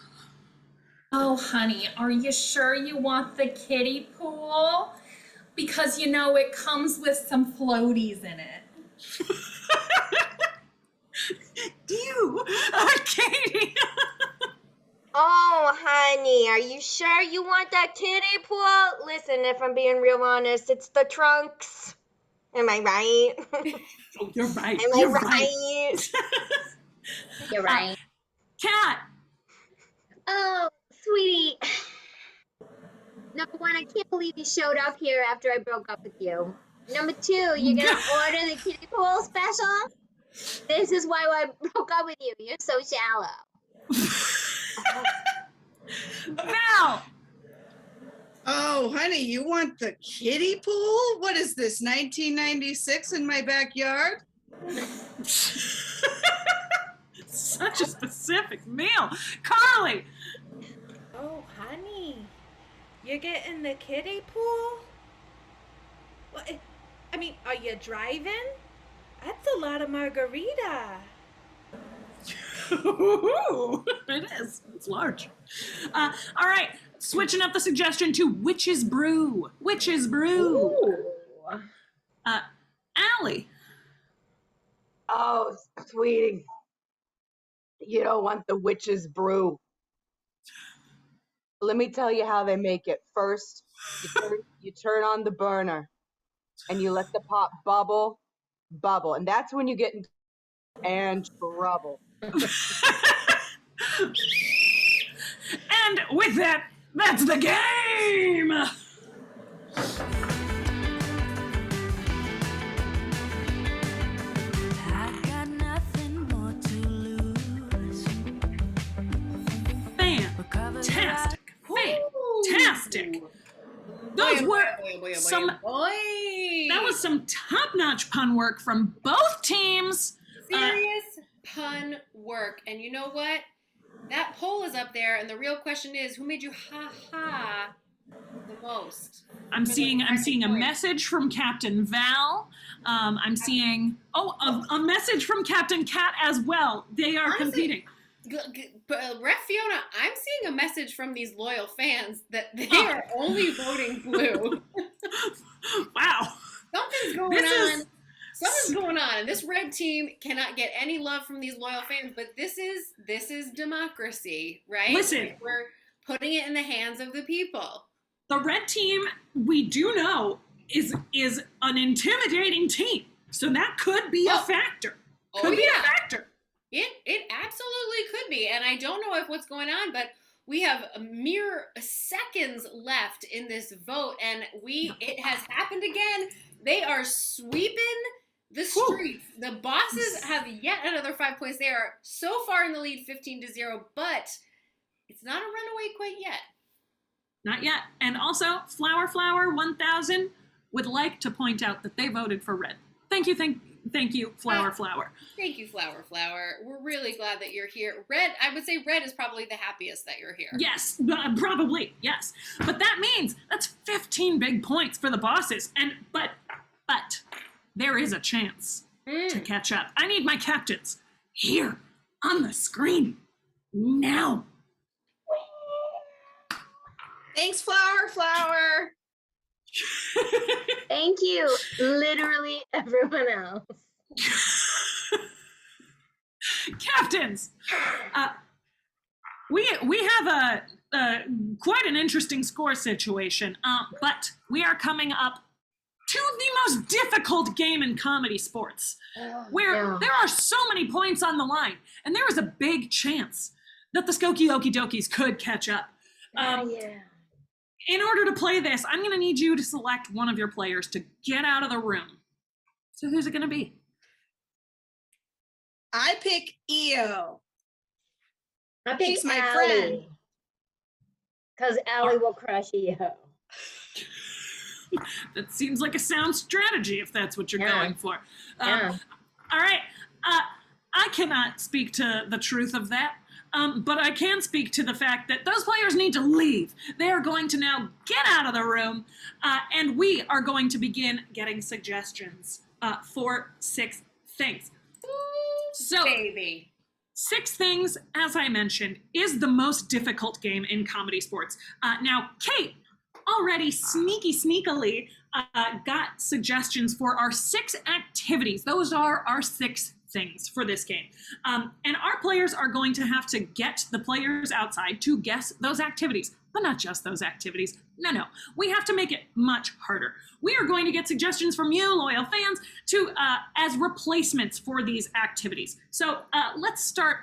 Oh, honey, are you sure you want the kiddie pool? Because, you know, it comes with some floaties in it.
You, Katie.
Oh, honey, are you sure you want that kiddie pool? Listen, if I'm being real honest, it's the trunks. Am I right?
Oh, you're right.
Am
You're
I right?
You're right.
Kat.
Oh, sweetie. Number one, I can't believe you showed up here after I broke up with you. Number two, you're gonna order the kiddie pool special? This is why I broke up with you. You're so shallow.
Val.
Oh, honey, you want the kiddie pool? What is this, 1996 in my backyard?
Such a specific meal. Carly.
Oh, honey, you're getting the kiddie pool? What? I mean, are you driving? That's a lot of margarita.
It is. It's large. All right. Switching up the suggestion to Witch's Brew. Witch's Brew. Allie.
Oh, sweetie. You don't want the witch's brew. Let me tell you how they make it. First, you turn on the burner and you let the pot bubble. And that's when you get in trouble.
And with that, that's the game!
I got nothing more to lose.
Fantastic. Fantastic. Those were some that was some top-notch pun work from both teams.
Serious pun work. And you know what? That poll is up there, and the real question is, who made you ha-ha the most?
I'm seeing a message from Captain Val. I'm seeing a message from Captain Kat as well. They are competing.
Ref Fiona, I'm seeing a message from these loyal fans that they are only voting blue.
Wow.
Something's going on. Something's going on. This red team cannot get any love from these loyal fans, but this is democracy, right?
Listen.
We're putting it in the hands of the people.
The red team, we do know, is an intimidating team. So that could be a factor. Could be a factor.
It absolutely could be. And I don't know what's going on, but we have mere seconds left in this vote, and it has happened again. They are sweeping the streets. The bosses have yet another 5 points. They are so far in the lead, 15-0, but it's not a runaway quite yet.
Not yet. And also, Flower 1000 would like to point out that they voted for red. Thank you, Flower.
Thank you, Flower. We're really glad that you're here. Red, I would say red is probably the happiest that you're here.
Yes, probably, yes. But that means that's 15 big points for the bosses. But there is a chance to catch up. I need my captains here on the screen now.
Thanks, Flower.
Thank you, literally everyone else.
Captains, we have a quite an interesting score situation, but we are coming up to the most difficult game in comedy sports, where there are so many points on the line, and there is a big chance that the Skokie Okie Dokies could catch up. In order to play this, I'm going to need you to select one of your players to get out of the room. So who's it going to be?
I pick EO.
I pick
She's my friend.
Allie. Because Allie will crush EO.
That seems like a sound strategy if that's what you're
Yeah.
going for.
Yeah.
All right. I cannot speak to the truth of that, but I can speak to the fact that those players need to leave. They are going to now get out of the room, and we are going to begin getting suggestions for 6 things. So,
Baby.
6 things, as I mentioned, is the most difficult game in comedy sports. Now, Kate already sneakily got suggestions for our 6 activities. Those are our 6 things for this game. And our players are going to have to get the players outside to guess those activities, but not just those activities. No. We have to make it much harder. We are going to get suggestions from you, loyal fans, to as replacements for these activities. So let's start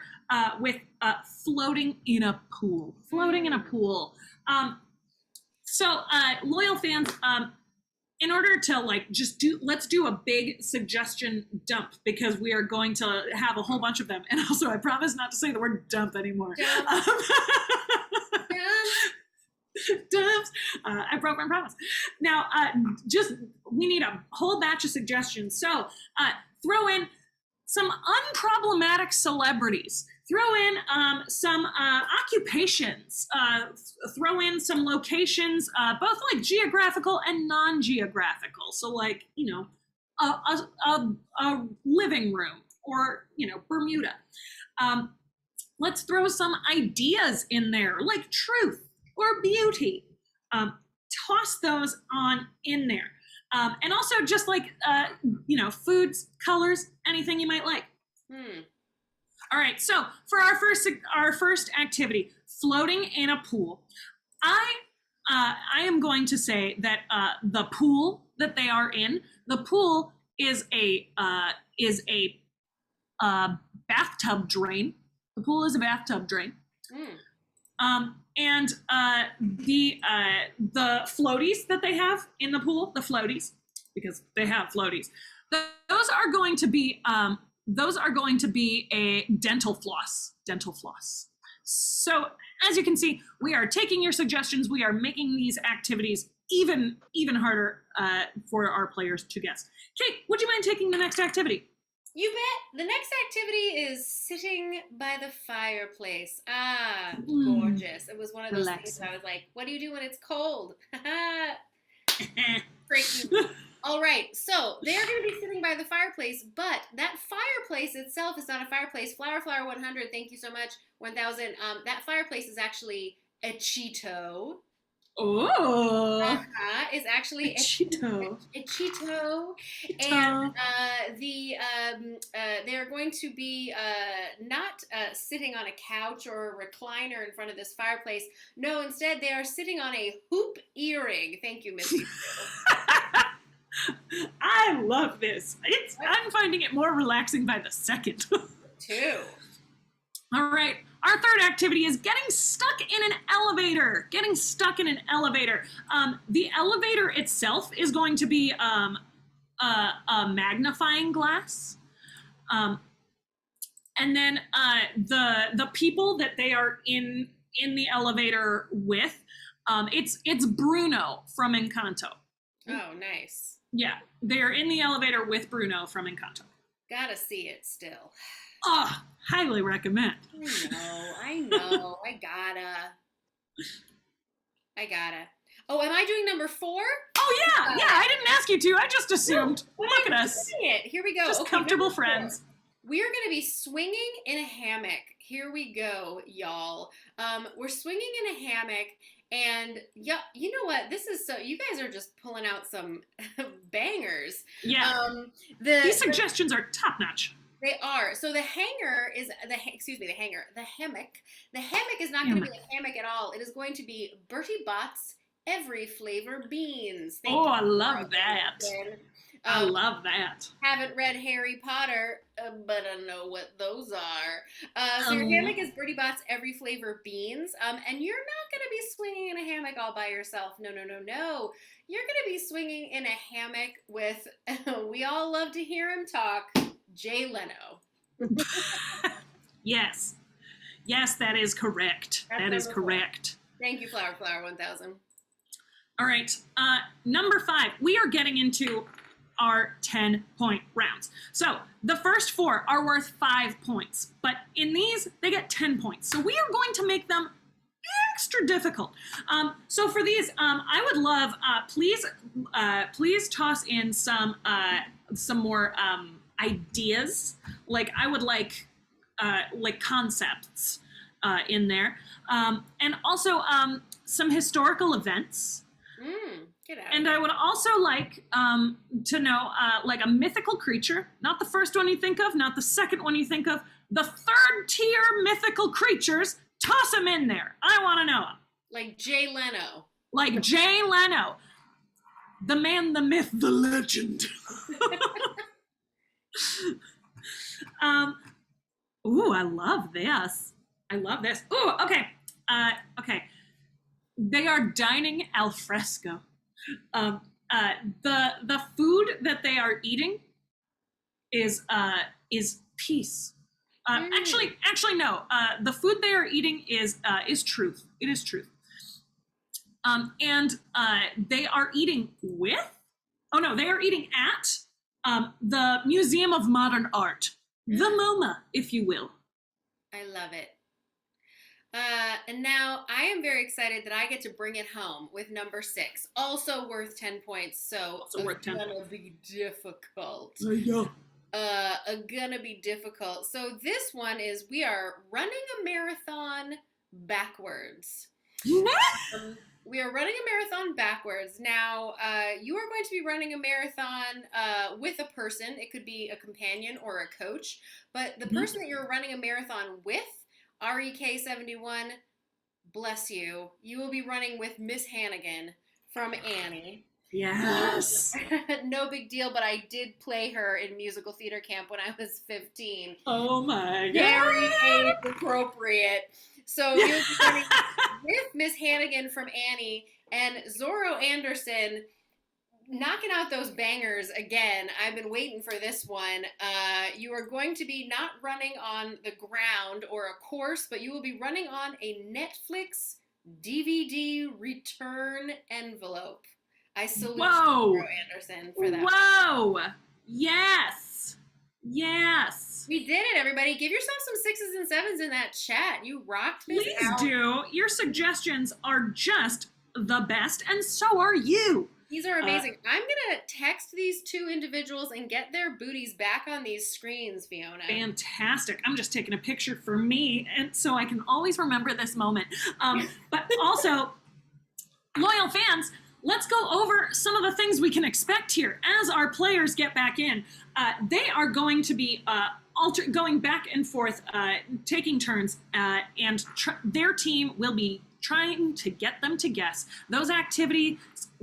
with floating in a pool. Floating in a pool. So loyal fans, in order to let's do a big suggestion dump because we are going to have a whole bunch of them. And also I promise not to say the word dump anymore. Dumps. I broke my promise. Now, we need a whole batch of suggestions. So throw in some unproblematic celebrities. Throw in some occupations. Throw in some locations, both like geographical and non-geographical. So like, a living room or, Bermuda. Let's throw some ideas in there, like truth or beauty. Toss those on in there. And also just like, foods, colors, anything you might like. All right, so for our first activity, floating in a pool, I am going to say that the pool that they are in, the pool is a bathtub drain. The pool is a bathtub drain. And the floaties that they have in the pool, the floaties, because they have floaties, those are going to be a dental floss. So as you can see, we are taking your suggestions. We are making these activities even harder for our players to guess. Kate, would you mind taking the next activity?
You bet. The next activity is sitting by the fireplace. Gorgeous. It was one of those things I was like, what do you do when it's cold? Freaking. All right, so they're going to be sitting by the fireplace, but that fireplace itself is not a fireplace. Flower 100, thank you so much. 1000. That fireplace is actually a Cheeto.
Oh.
Is actually a
Cheeto.
And they're going to be not sitting on a couch or a recliner in front of this fireplace. No, instead they are sitting on a hoop earring. Thank you, Missy.
I love this. I'm finding it more relaxing by the second.
Too.
All right. Our third activity is getting stuck in an elevator. The elevator itself is going to be a magnifying glass. And then the people that they are in the elevator with, it's Bruno from Encanto.
Oh, nice.
Yeah, they're in the elevator with Bruno from Encanto.
Gotta see it still.
Oh, highly recommend.
I know. I gotta. Oh, am I doing number 4?
Oh, yeah. I didn't ask you to. I just assumed. Look at us.
Here we go.
Just comfortable friends.
We are going to be swinging in a hammock. Here we go, y'all. We're swinging in a hammock. And yeah, you know what? You guys are just pulling out some bangers.
Yeah. These suggestions are top notch.
They are. So the hammock is not going to be a hammock at all. It is going to be Bertie Bott's Every Flavor Beans.
I love that. I love that.
Haven't read Harry Potter, but I know what those are. So your hammock is Bertie Bott's Every Flavor Beans. And you're not going to be swinging in a hammock all by yourself. No. You're going to be swinging in a hammock with, we all love to hear him talk, Jay Leno.
Yes. Yes, that is correct.
That's
That is
number 4.
correct.
Thank you, Flower 1000.
All right. Number 5, we are getting into our 10-point rounds. So the first 4 are worth 5 points, but in these, they get 10 points. So we are going to make them extra difficult. So for these, I would love, please toss in some more ideas. Like I would like concepts in there, and also some historical events.
Get out.
And I would also like to know like a mythical creature, not the first one you think of, not the second one you think of, the third tier mythical creatures. Toss them in there. I want to know them.
Like Jay Leno.
Like Jay Leno. The man, the myth, the legend. Ooh, I love this. I love this. Ooh, okay. Okay. They are dining al fresco. The food that they are eating is peace. Actually, no. The food they are eating is truth. It is truth. And they are eating with. Oh no, they are eating at the Museum of Modern Art, the MoMA, if you will.
I love it. And now I am very excited that I get to bring it home with number 6, also worth 10 points. So
Also worth 10
gonna be difficult.
Yeah.
Gonna be difficult. So this one is we are running a marathon backwards. We are running a marathon backwards. Now, you are going to be running a marathon with a person. It could be a companion or a coach. But the person that you're running a marathon with, REK71, bless you. You will be running with Miss Hannigan from Annie.
Yes.
No big deal, but I did play her in musical theater camp when I was 15.
Oh my God.
Very age appropriate. So you'll be running with Miss Hannigan from Annie and Zorro Anderson knocking out those bangers again. I've been waiting for this one. You are going to be not running on the ground or a course, but you will be running on a Netflix DVD return envelope. I salute Zorro Anderson for that.
Whoa! Yes! Yes!
We did it, everybody. Give yourself some 6s and 7s in that chat. You rocked this
Please
out.
do. Your suggestions are just the best, and so are you.
These are amazing. I'm going to text these 2 individuals and get their booties back on these screens, Fiona.
Fantastic. I'm just taking a picture for me, and so I can always remember this moment. But also, loyal fans, let's go over some of the things we can expect here as our players get back in. They are going to be going back and forth, taking turns, and their team will be trying to get them to guess those activities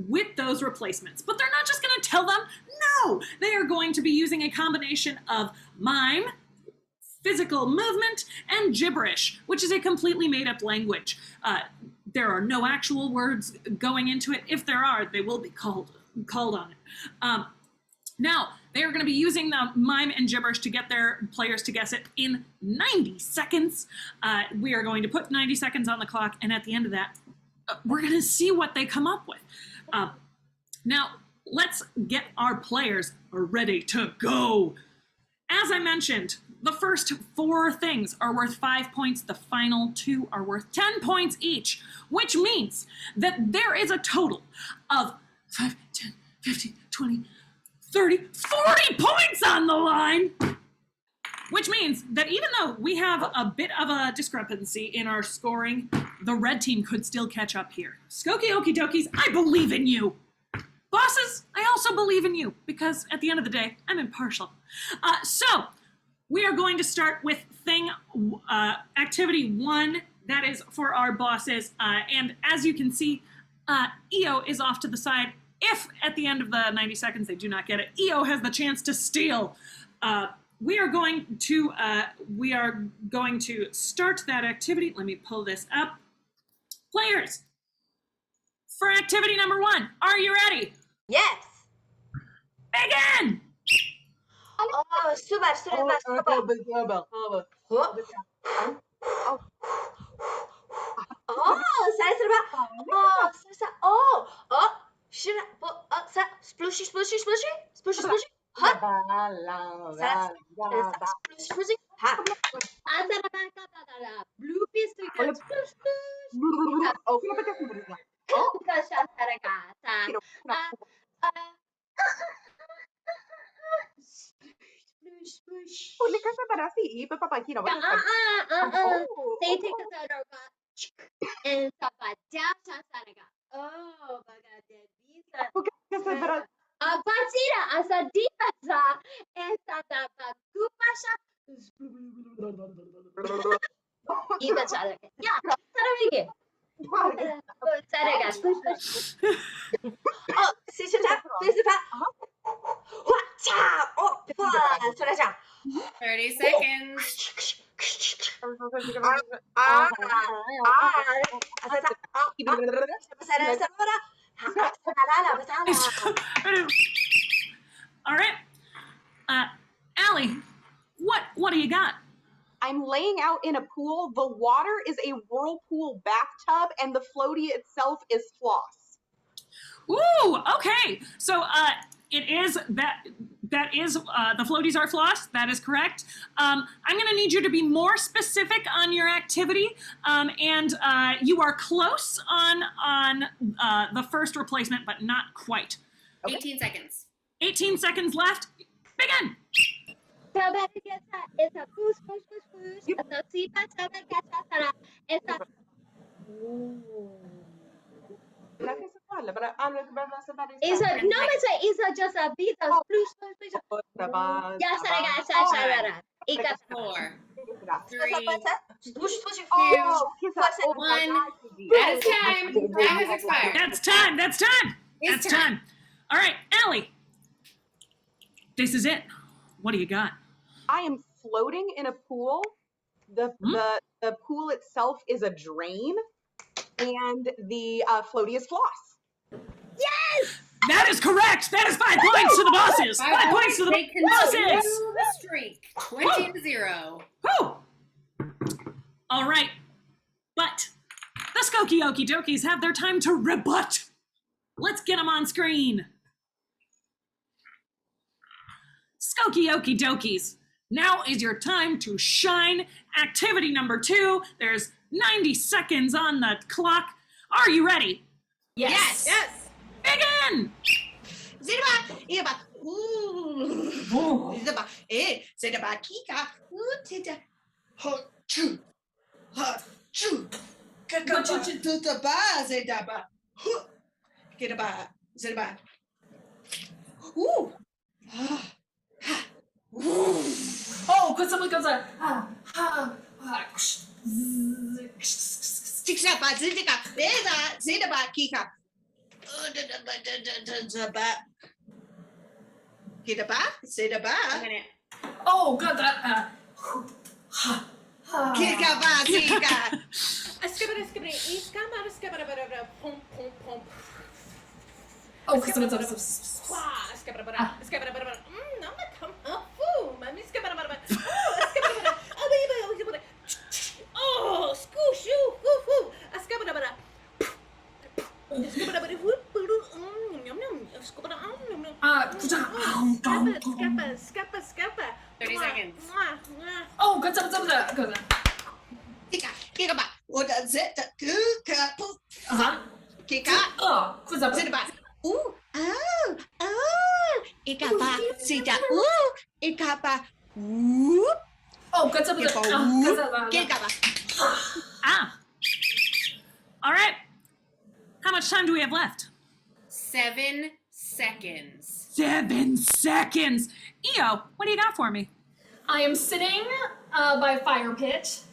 with those replacements. But they're not just going to tell them. No, they are going to be using a combination of mime, physical movement, and gibberish, which is a completely made-up language. There are no actual words going into it. If there are, they will be called on it. Now, they are going to be using the mime and gibberish to get their players to guess it in 90 seconds. We are going to put 90 seconds on the clock, and at the end of that, we're going to see what they come up with. Now, let's get our players ready to go. As I mentioned, the first 4 things are worth 5 points. The final 2 are worth 10 points each, which means that there is a total of 5, 10, 15, 20, 30, 40 points on the line. Which means that even though we have a bit of a discrepancy in our scoring, the red team could still catch up here. Skokie, Okie, Dokies, I believe in you. Bosses, I also believe in you, because at the end of the day, I'm impartial. So, we are going to start with activity 1, that is for our bosses. And as you can see, EO is off to the side. If at the end of the 90 seconds they do not get it, EO has the chance to steal. We are going to start that activity. Let me pull this up. Players, for activity number 1, are you ready?
Yes.
Begin!
Oh, super. Oh, saya serba. Oh, saya. Oh, should I? Splooshy. Ha. Saya splooshy. Ha.
Blue piece we got sploosh sploosh. They take us out of and oh my god, visa. Basira asa dipasa and tata kupasha. Iba chala. Yeah, sarabige. Saraga.
Oh, sister, please. Wacha. Oh, sudah.
30 seconds.
All right. Allie, what do you got?
I'm laying out in a pool. The water is a whirlpool bathtub, and the floaty itself is floss.
Ooh, okay. So it is that is the floaties are floss. That is correct. I'm going to need you to be more specific on your activity, and you are close on the first replacement, but not quite.
Okay. 18 seconds.
18 seconds left. Begin.
It's a push. It's a sipa it's a it's a just a bit of push. Yes, I got it.
4, 3, 2, 1. That is time. Time has expired.
That's time. All right, Allie. This is it. What do you got?
I am floating in a pool. The pool itself is a drain, and the floaty is floss.
Yes!
That is correct. That is 5 points to the bosses. 5 points to the bosses.
The streak. 20-0.
Woo! All right, but the Skokie Okie Dokies have their time to rebut. Let's get them on screen. Skokie Okie Dokies, now is your time to shine. Activity number 2. There's 90 seconds on the clock. Are you ready?
Yes.
Begin!
Oh, Gotsick. Oh, God, that.
Scuppa. 30 seconds.
Oh, Gotsick.
All right. How much time do we have left?
7 seconds.
7 seconds. Io, what do you got for me?
I am sitting by a fire pit.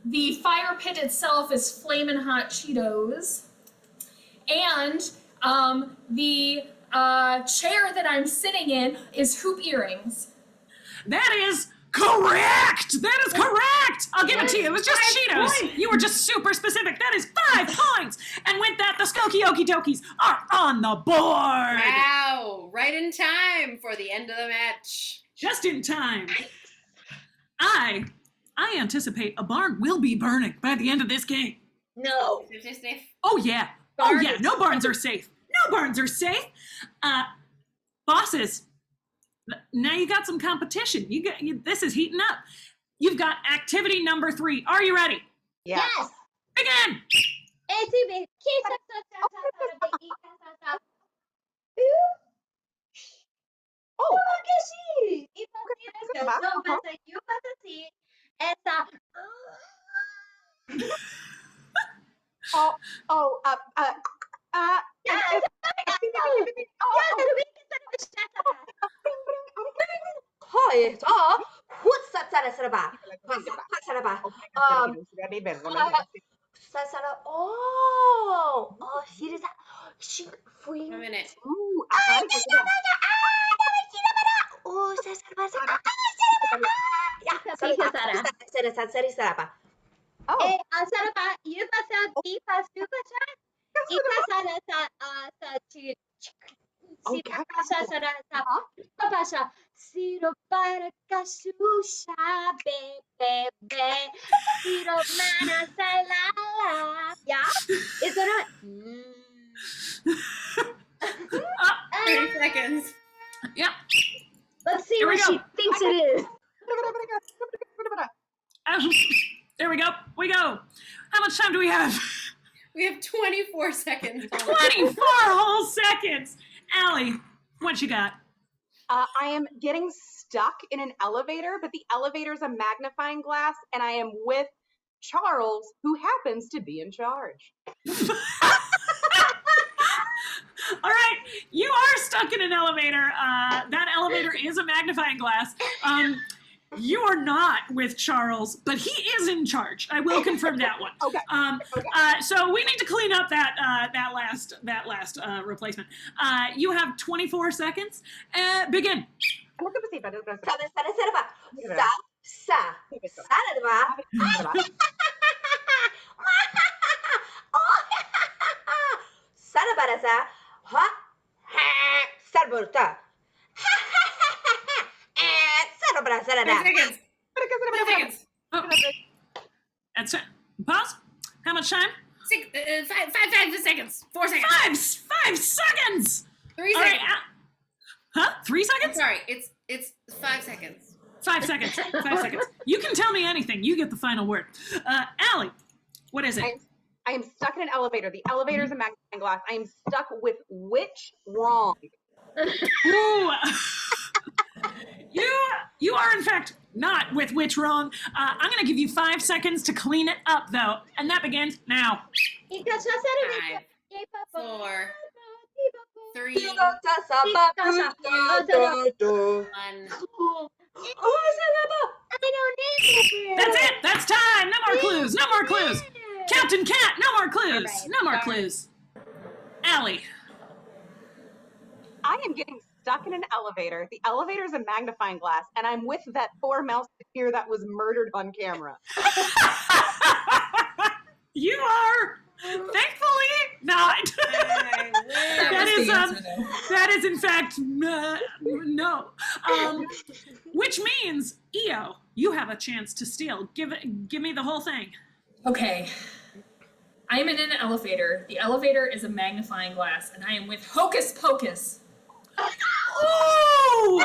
The fire pit itself is flamin' hot Cheetos. And the chair that I'm sitting in is hoop earrings.
That is correct! I'll give it to you. It was just Cheetos. Points. You were just super specific. That is 5 points. And with that, the Skokie Okie Dokies are on the board.
Wow. Right in time for the end of the match.
Just in time. I anticipate a barn will be burning by the end of this game.
No.
Oh yeah. Oh yeah. No barns are safe. No barns are safe. Bosses, now you got some competition. This is heating up. You've got activity number 3. Are you ready?
Yes.
Begin.
Oh.
What's that? Oh, she free.
A minute.
Oh,
Siro para kasusha bebe siro mana salala. Yeah, is that a
30 seconds.
Yeah.
Let's see
Here we
what
go.
she thinks it is.
There we go. How much time do we have?
We have 24 seconds.
24 whole seconds. Allie, what you got?
I am getting stuck in an elevator, but the elevator is a magnifying glass, and I am with Charles, who happens to be in charge.
All right, you are stuck in an elevator. That elevator is a magnifying glass. You are not with Charles, but he is in charge. I will confirm that one.
Okay.
So we need to clean up that last replacement. You have 24 seconds. Begin.
Seconds.
Oh. That's it. Pause. How much time?
5 seconds. 4 seconds.
5 seconds.
3
All
seconds.
right. 3
I'm
seconds?
sorry. It's 5 seconds.
5 seconds. 5 seconds. You can tell me anything. You get the final word. Allie, what is it?
I am stuck in an elevator. The elevator is a magnifying glass. I am stuck with which wrong?
Ooh. You are in fact not with which wrong. I'm going to give you 5 seconds to clean it up, though, and that begins now.
5, 4, 3, 1.
That's it. That's time. No more clues. No more clues. Captain Cat. No more clues. No more clues. Allie.
I am getting stuck in an elevator. The elevator is a magnifying glass, and I'm with that poor mouseketeer that was murdered on camera.
You are thankfully not. That is in fact no. Which means EO, you have a chance to steal. Give me the whole thing.
Okay. I am in an elevator. The elevator is a magnifying glass, and I am with Hocus Pocus.
Ooh!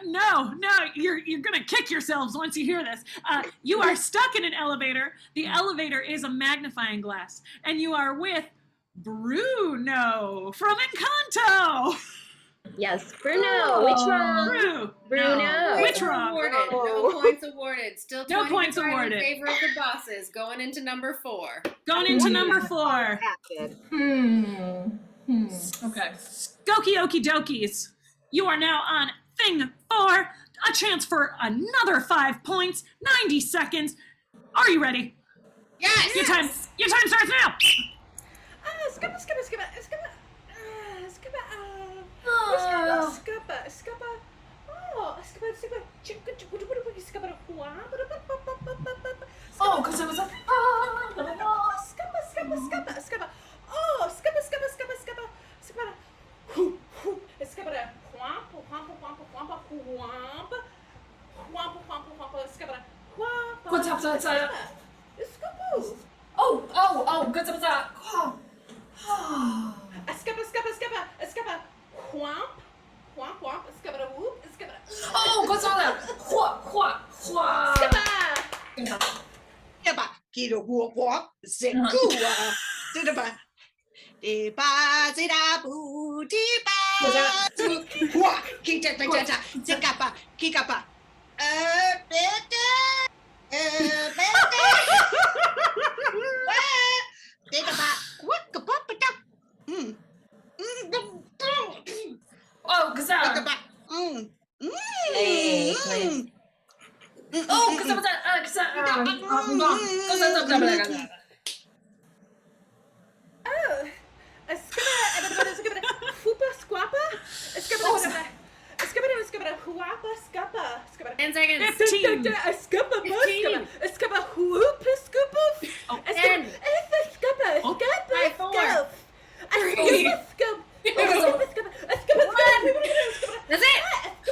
No, you're gonna kick yourselves once you hear this. You are stuck in an elevator. The elevator is a magnifying glass, and you are with Bruno from Encanto.
Yes, Bruno. Which wrong? Bruno.
No.
Which wrong?
Awarded. No points awarded. Still 20
No points
to five
awarded.
in favor of the bosses. Going into number 4.
Going into number 4.
Okay.
Skokie, Okie, Dokies. You are now on thing 4. A chance for another 5 points. 90 seconds. Are you ready?
Yes.
Your time starts now.
Scuppa.
Oh, because it was a... good what's that?
Skippa, whomp, whomp, whomp, skippa, whoop, skippa.
Oh, good what's that?
Skippa, kiddo, whoop, whoop, zikua, didaba, diba, zida, boo, diba, whoop, kita, zikapa, kikapa,
Oh, Gazelle. Oh, Gazelle,
Hoopa, squappa, skippa, whooppa, scuppa.
10 seconds.
15.
Skippa, skippa, whoop, scoopa.
Oh, 10.
Skippa,
That's it.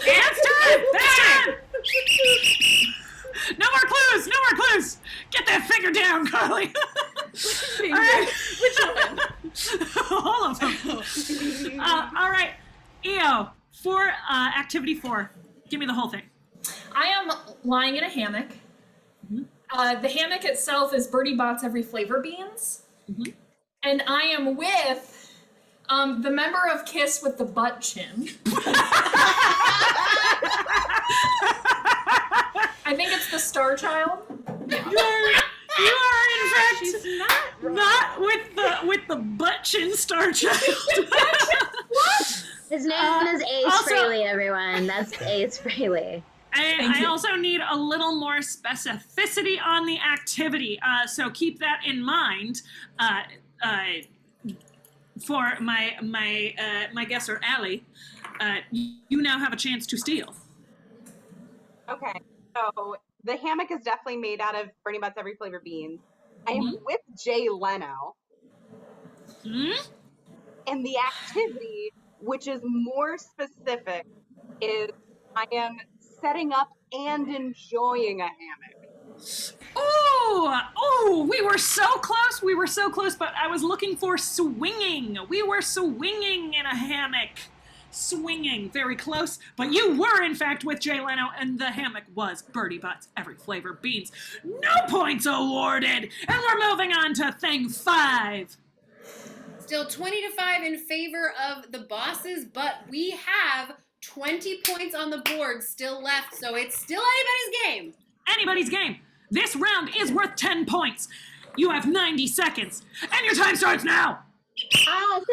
That's time. No more clues. Get that finger down, Carly. All right.
Which one?
All of them. All right. EO, for activity 4, give me the whole thing.
I am lying in a hammock. The hammock itself is Birdie Bot's Every Flavor Beans. And I am with the member of KISS with the butt chin. I think it's the Star Child.
You are in fact
She's not wrong.
not with the butt chin Star Child.
What?
His name is Ace
also-
Frehley, everyone. That's Ace Frehley.
I also need a little more specificity on the activity, so keep that in mind for my guesser, Allie. You now have a chance to steal.
Okay, so the hammock is definitely made out of Bernie Butts Every Flavor Beans. I am with Jay Leno. And the activity, which is more specific, is I am setting up and enjoying a hammock.
Oh, we were so close, but I was looking for swinging. We were swinging in a hammock. Swinging, very close, but you were in fact with Jay Leno, and the hammock was Birdie Butts Every Flavor Beans. No points awarded, and we're moving on to thing 5.
Still 20-5 in favor of the bosses, but we have 20 points on the board still left, so it's still anybody's game.
Anybody's game. This round is worth 10 points. You have 90 seconds, and your time starts now.
Oh,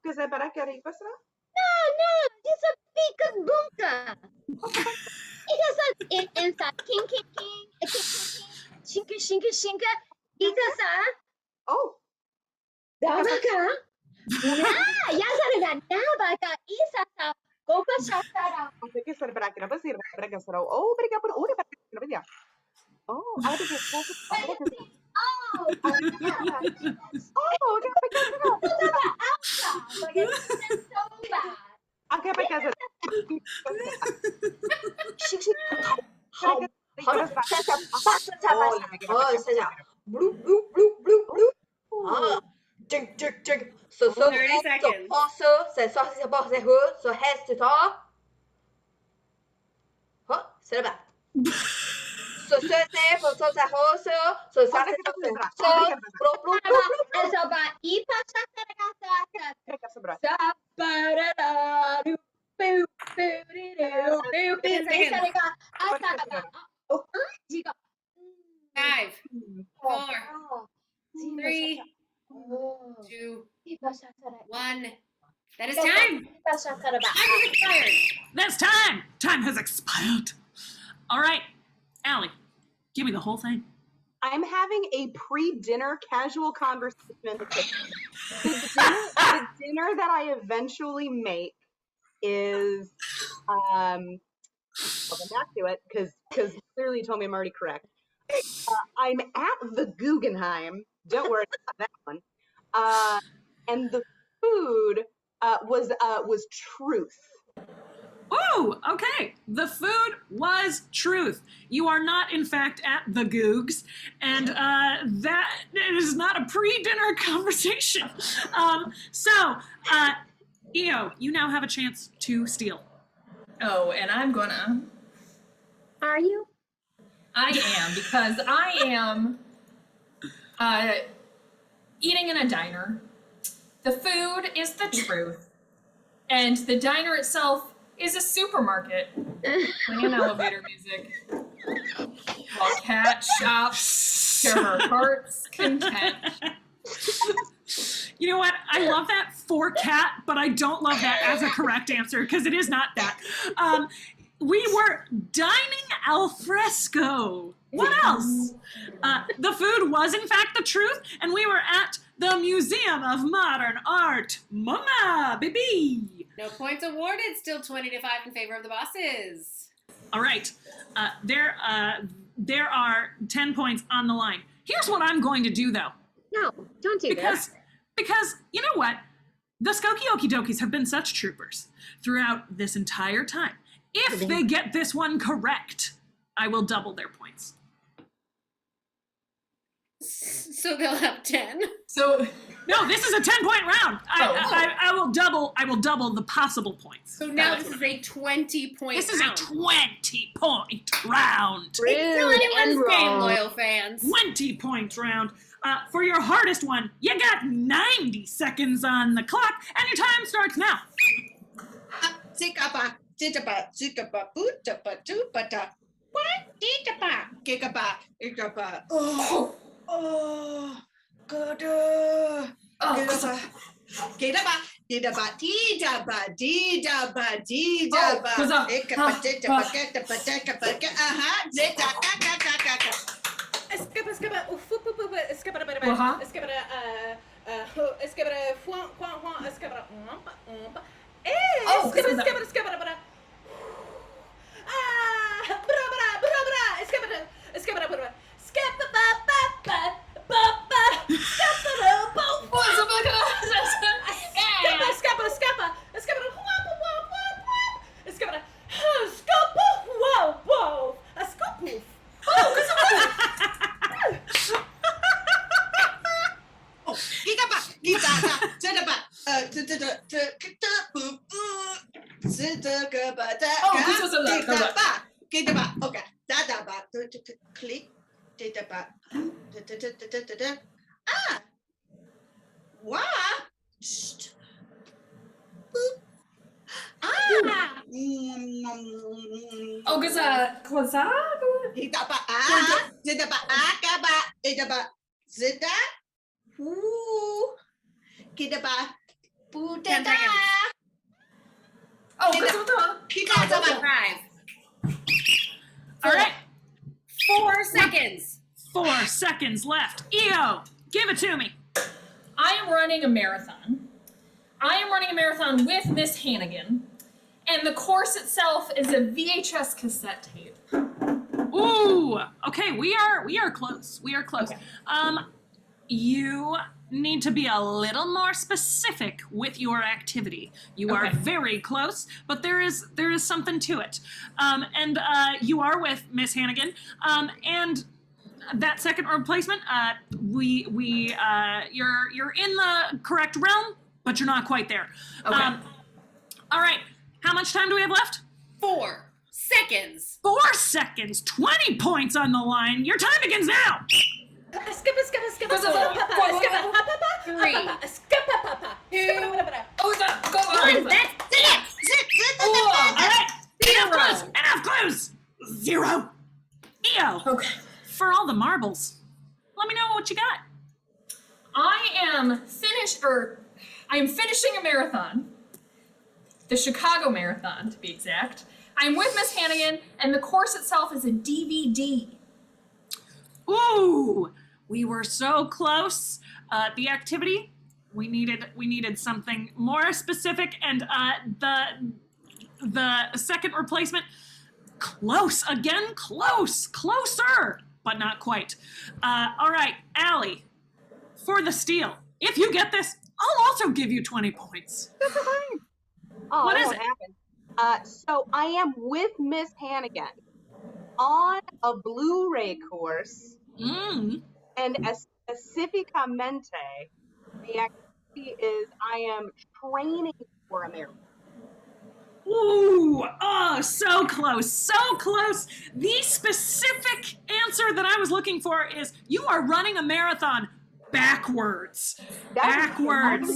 because I bet I got it. Oh.
Så
30 seconds.
så helst du tar. Så det bare. Så søte, for så så hose, så satte så blå.
Altså bare i
Five, 4, 3, 2, 1. That is time. Time has expired.
That's time. Time has expired. All right, Allie, give me the whole thing.
I'm having a pre-dinner casual conversation in the kitchen. The dinner that I eventually make is, I'll come back to it because clearly you told me I'm already correct. I'm at the Guggenheim. Don't worry about that one. And the food was truth.
Ooh, okay. The food was truth. You are not, in fact, at the Googs, and that is not a pre-dinner conversation. Io, you now have a chance to steal.
Oh, and I'm gonna.
Are you?
I am, because I am eating in a diner. The food is the truth, and the diner itself is a supermarket. Playing elevator music while Kat shops to her heart's content.
You know what? I love that for Kat, but I don't love that as a correct answer because it is not that. We were dining al fresco. What else? The food was in fact the truth, and we were at the Museum of Modern Art. Mama, baby.
No points awarded. Still 20-5 in favor of the bosses.
All right. There are 10 points on the line. Here's what I'm going to do, though.
No, don't do that.
Because you know what? The Skokie Okie Dokies have been such troopers throughout this entire time. If they get this one correct, I will double their points.
So they'll have 10.
So no, this is a 10-point round. I will double the possible points.
So now this is a 20-point
This is
round.
a 20-point round.
It's still anyone's game, loyal fans.
20-point round. For your hardest one, you got 90 seconds on the clock, and your time starts now. All right.
4 seconds.
4 seconds left. Io, give it to me.
I am running a marathon. I am running a marathon with Miss Hannigan, and the course itself is a VHS cassette tape.
Ooh, okay, we are close. We are close.
Okay.
You need to be a little more specific with your activity. You are very close, but there is something to it. And you are with Miss Hannigan. And that second replacement, you're in the correct realm, but you're not quite there.
Okay.
All right. How much time do we have left?
4 seconds.
4 seconds. 20 points on the line. Your time begins now.
3, 2, 1. That's it.
All right. Enough clues. 0. Io.
Okay.
For all the marbles, let me know what you got.
I am finishing a marathon. The Chicago Marathon, to be exact. I'm with Miss Hannigan, and the course itself is a DVD.
Ooh, we were so close. The activity, we needed something more specific, and the second replacement, close again, closer, but not quite. All right, Allie, for the steal. If you get this, I'll also give you 20 points.
Oh,
What
that
is
won't
it?
happen. So I am with Miss Hannigan on a Blu-ray course, and specificamente, the activity is I am training for a marathon.
Ooh, oh, so close, so close. The specific answer that I was looking for is you are running a marathon backwards. Backwards.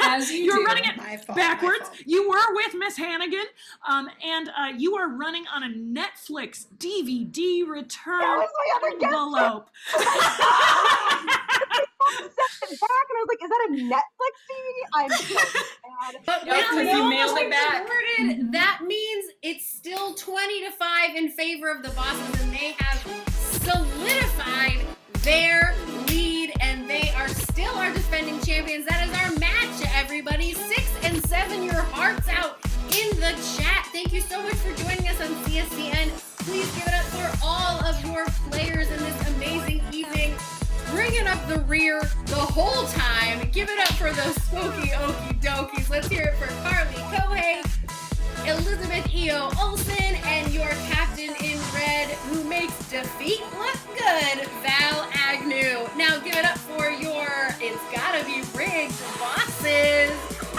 As you
You're
do.
running it
My fault,
backwards.
my fault.
You were with Miss Hannigan, and you are running on a Netflix DVD return
That was my other guess.
envelope.
Sent it back, and I was like, "Is that a Netflix DVD?" I'm so mad.
But
Yep, 'cause
when
you
we
mailed it
almost
back.
awarded, that means it's still 20-5 in favor of the bosses, and they have solidified their lead, and they are still our defending champions. That is our match, everybody. 6 and 7, your hearts out in the chat. Thank you so much for joining us on CSCN. Please give it up for all of your players in this amazing evening. Bringing up the rear the whole time. Give it up for those Skokie Okie Dokies. Let's hear it for Carly Cohen, Elizabeth E.O. Olson, and your captain in red who makes defeat look good, Val Agnew. Now give it up for your It's Gotta Be Rigged bosses.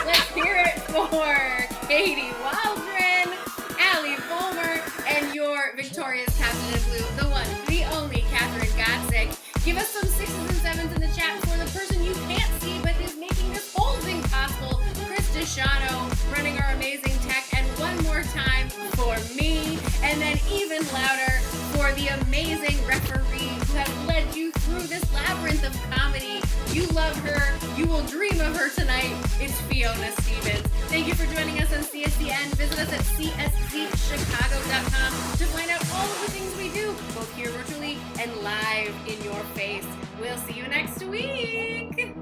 Let's hear it for Katie Waldron, Allie, Vollmer, and your victorious captain in blue, the one, the only Catherine Gotsick. Give us some 6s and 7s in the chat for the person you can't see but is making this whole thing possible, Chris DeShano, running our amazing tech. And one more time for me, and then even louder for the amazing referee who has led you through this labyrinth of comedy. You love her. You will dream of her tonight. It's Fiona Stevens. Thank you for joining us on CSCN. Visit us at cscchicago.com to find out all of the things we do, both here virtually and live in your face. We'll see you next week.